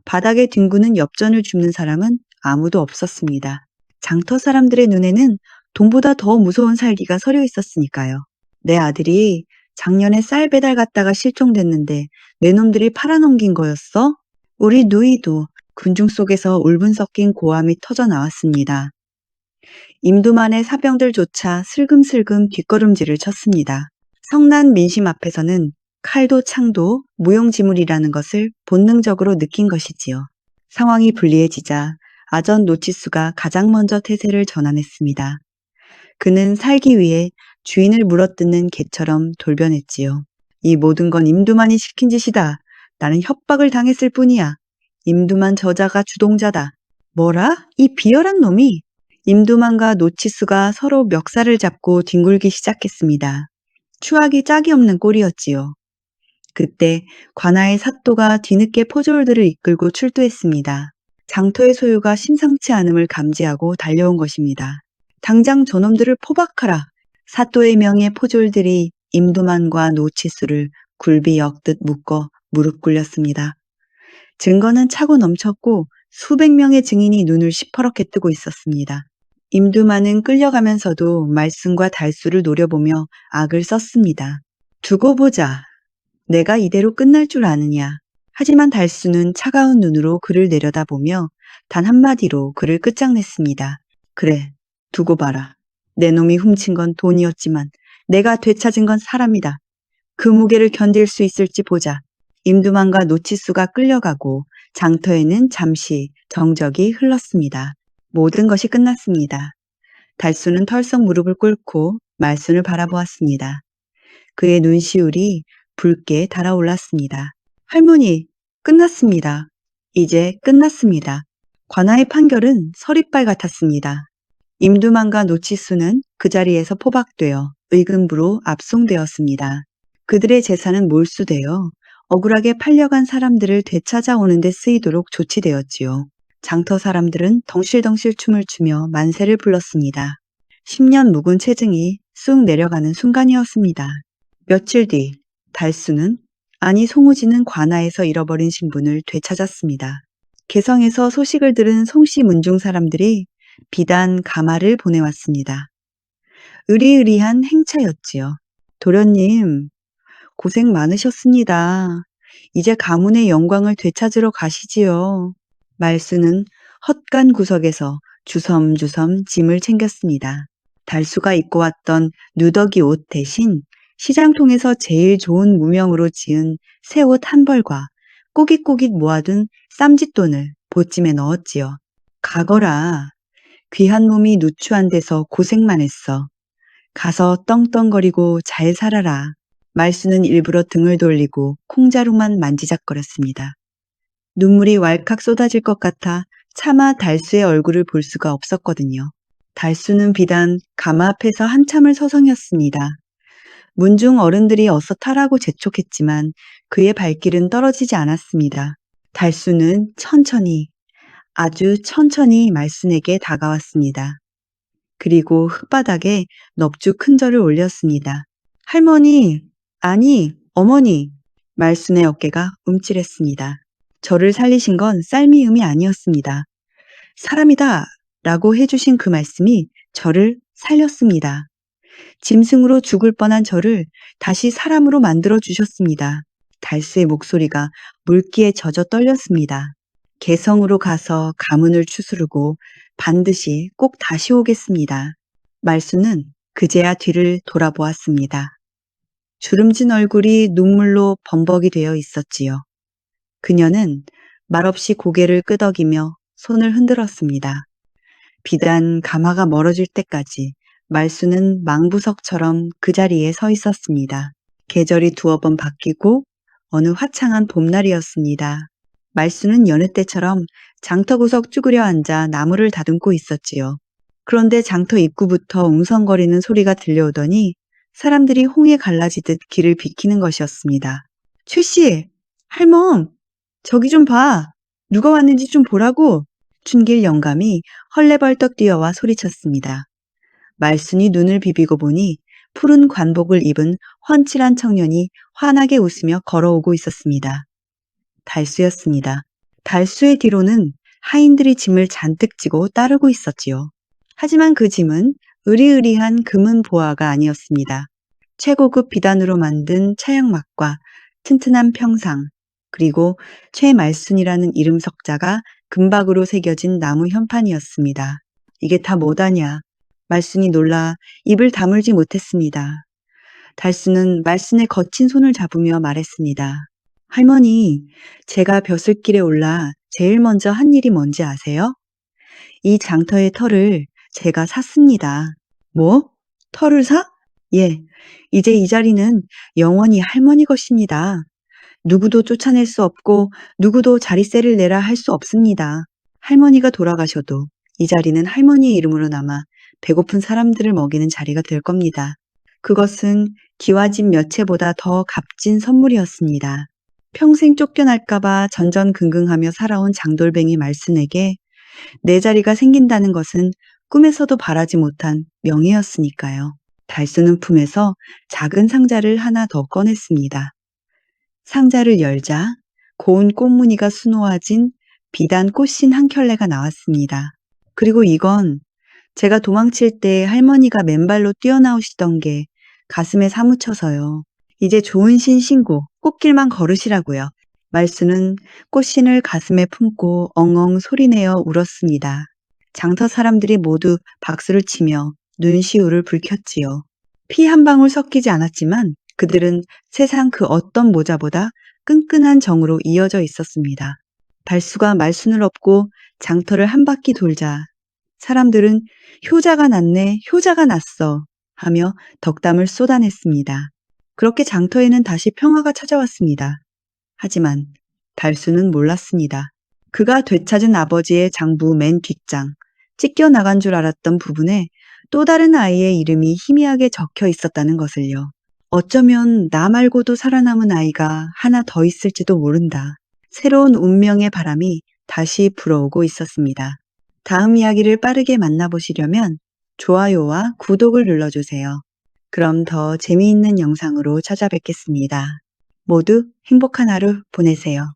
바닥에 뒹구는 엽전을 줍는 사람은 아무도 없었습니다. 장터 사람들의 눈에는 돈보다 더 무서운 살기가 서려 있었으니까요. 내 아들이 작년에 쌀 배달 갔다가 실종됐는데 내 놈들이 팔아넘긴 거였어? 우리 누이도 군중 속에서 울분 섞인 고함이 터져 나왔습니다. 임두만의 사병들조차 슬금슬금 뒷걸음질을 쳤습니다. 성난 민심 앞에서는 칼도 창도 무용지물이라는 것을 본능적으로 느낀 것이지요. 상황이 불리해지자 아전 노치수가 가장 먼저 태세를 전환했습니다. 그는 살기 위해 주인을 물어뜯는 개처럼 돌변했지요. 이 모든 건 임두만이 시킨 짓이다. 나는 협박을 당했을 뿐이야. 임두만 저자가 주동자다. 뭐라? 이 비열한 놈이! 임두만과 노치수가 서로 멱살을 잡고 뒹굴기 시작했습니다. 추악이 짝이 없는 꼴이었지요. 그때 관아의 사또가 뒤늦게 포졸들을 이끌고 출두했습니다. 장터의 소요가 심상치 않음을 감지하고 달려온 것입니다. 당장 저놈들을 포박하라. 사또의 명에 포졸들이 임두만과 노치수를 굴비 엮듯 묶어 무릎 꿇렸습니다. 증거는 차고 넘쳤고 수백 명의 증인이 눈을 시퍼렇게 뜨고 있었습니다. 임두만은 끌려가면서도 말씀과 달수를 노려보며 악을 썼습니다. 두고 보자. 내가 이대로 끝날 줄 아느냐. 하지만 달수는 차가운 눈으로 그를 내려다보며 단 한마디로 그를 끝장냈습니다. 그래, 두고 봐라. 내 놈이 훔친 건 돈이었지만 내가 되찾은 건 사람이다. 그 무게를 견딜 수 있을지 보자. 임두만과 노치수가 끌려가고 장터에는 잠시 정적이 흘렀습니다. 모든 것이 끝났습니다. 달수는 털썩 무릎을 꿇고 말순을 바라보았습니다. 그의 눈시울이 붉게 달아올랐습니다. 할머니, 끝났습니다. 이제 끝났습니다. 관아의 판결은 서리빨 같았습니다. 임두만과 노치수는 그 자리에서 포박되어 의금부로 압송되었습니다. 그들의 재산은 몰수되어 억울하게 팔려간 사람들을 되찾아오는 데 쓰이도록 조치되었지요. 장터 사람들은 덩실덩실 춤을 추며 만세를 불렀습니다. 10년 묵은 체증이 쑥 내려가는 순간이었습니다. 며칠 뒤 달수는 아니 송우지는 관아에서 잃어버린 신분을 되찾았습니다. 개성에서 소식을 들은 송씨 문중 사람들이 비단 가마를 보내왔습니다. 의리의리한 행차였지요. 도련님, 고생 많으셨습니다. 이제 가문의 영광을 되찾으러 가시지요. 말수는 헛간 구석에서 주섬주섬 짐을 챙겼습니다. 달수가 입고 왔던 누더기 옷 대신 시장통에서 제일 좋은 무명으로 지은 새 옷 한 벌과 꼬깃꼬깃 모아둔 쌈짓돈을 보찜에 넣었지요. 가거라. 귀한 몸이 누추한 데서 고생만 했어. 가서 떵떵거리고 잘 살아라. 말수는 일부러 등을 돌리고 콩자루만 만지작거렸습니다. 눈물이 왈칵 쏟아질 것 같아 차마 달수의 얼굴을 볼 수가 없었거든요. 달수는 비단 가마 앞에서 한참을 서성였습니다. 문중 어른들이 어서 타라고 재촉했지만 그의 발길은 떨어지지 않았습니다. 달수는 천천히, 아주 천천히 말순에게 다가왔습니다. 그리고 흙바닥에 넙죽 큰 절을 올렸습니다. 할머니, 아니, 어머니. 말순의 어깨가 움찔했습니다. 저를 살리신 건 쌀미음이 아니었습니다. 사람이다 라고 해주신 그 말씀이 저를 살렸습니다. 짐승으로 죽을 뻔한 저를 다시 사람으로 만들어 주셨습니다. 달수의 목소리가 물기에 젖어 떨렸습니다. 개성으로 가서 가문을 추스르고 반드시 꼭 다시 오겠습니다. 말수는 그제야 뒤를 돌아보았습니다. 주름진 얼굴이 눈물로 범벅이 되어 있었지요. 그녀는 말없이 고개를 끄덕이며 손을 흔들었습니다. 비단 가마가 멀어질 때까지 말수는 망부석처럼 그 자리에 서 있었습니다. 계절이 두어 번 바뀌고 어느 화창한 봄날이었습니다. 말수는 여느 때처럼 장터 구석 쭈그려 앉아 나무를 다듬고 있었지요. 그런데 장터 입구부터 웅성거리는 소리가 들려오더니 사람들이 홍해 갈라지듯 길을 비키는 것이었습니다. 최씨! 할멈! 저기 좀 봐! 누가 왔는지 좀 보라고! 춘길 영감이 헐레벌떡 뛰어와 소리쳤습니다. 말순이 눈을 비비고 보니 푸른 관복을 입은 훤칠한 청년이 환하게 웃으며 걸어오고 있었습니다. 달수였습니다. 달수의 뒤로는 하인들이 짐을 잔뜩 지고 따르고 있었지요. 하지만 그 짐은 으리으리한 금은 보화가 아니었습니다. 최고급 비단으로 만든 차양막과 튼튼한 평상, 그리고 최말순이라는 이름 석자가 금박으로 새겨진 나무 현판이었습니다. 이게 다 뭐다냐? 말순이 놀라 입을 다물지 못했습니다. 달수는 말순의 거친 손을 잡으며 말했습니다. 할머니, 제가 벼슬길에 올라 제일 먼저 한 일이 뭔지 아세요? 이 장터의 터를 제가 샀습니다. 뭐? 터를 사? 예. 이제 이 자리는 영원히 할머니 것입니다. 누구도 쫓아낼 수 없고 누구도 자리세를 내라 할 수 없습니다. 할머니가 돌아가셔도 이 자리는 할머니의 이름으로 남아 배고픈 사람들을 먹이는 자리가 될 겁니다. 그것은 기와집 몇 채보다 더 값진 선물이었습니다. 평생 쫓겨날까봐 전전긍긍하며 살아온 장돌뱅이 말순에게 내 자리가 생긴다는 것은 꿈에서도 바라지 못한 명예였으니까요. 달수는 품에서 작은 상자를 하나 더 꺼냈습니다. 상자를 열자 고운 꽃무늬가 수놓아진 비단 꽃신 한 켤레가 나왔습니다. 그리고 이건 제가 도망칠 때 할머니가 맨발로 뛰어나오시던 게 가슴에 사무쳐서요. 이제 좋은 신 신고 꽃길만 걸으시라고요. 말수는 꽃신을 가슴에 품고 엉엉 소리내어 울었습니다. 장터 사람들이 모두 박수를 치며 눈시울을 붉혔지요. 피 한 방울 섞이지 않았지만 그들은 세상 그 어떤 모자보다 끈끈한 정으로 이어져 있었습니다. 달수가 말순을 업고 장터를 한 바퀴 돌자 사람들은 효자가 났네, 효자가 났어 하며 덕담을 쏟아냈습니다. 그렇게 장터에는 다시 평화가 찾아왔습니다. 하지만 달수는 몰랐습니다. 그가 되찾은 아버지의 장부 맨 뒷장, 찢겨 나간 줄 알았던 부분에 또 다른 아이의 이름이 희미하게 적혀 있었다는 것을요. 어쩌면 나 말고도 살아남은 아이가 하나 더 있을지도 모른다. 새로운 운명의 바람이 다시 불어오고 있었습니다. 다음 이야기를 빠르게 만나보시려면 좋아요와 구독을 눌러주세요. 그럼 더 재미있는 영상으로 찾아뵙겠습니다. 모두 행복한 하루 보내세요.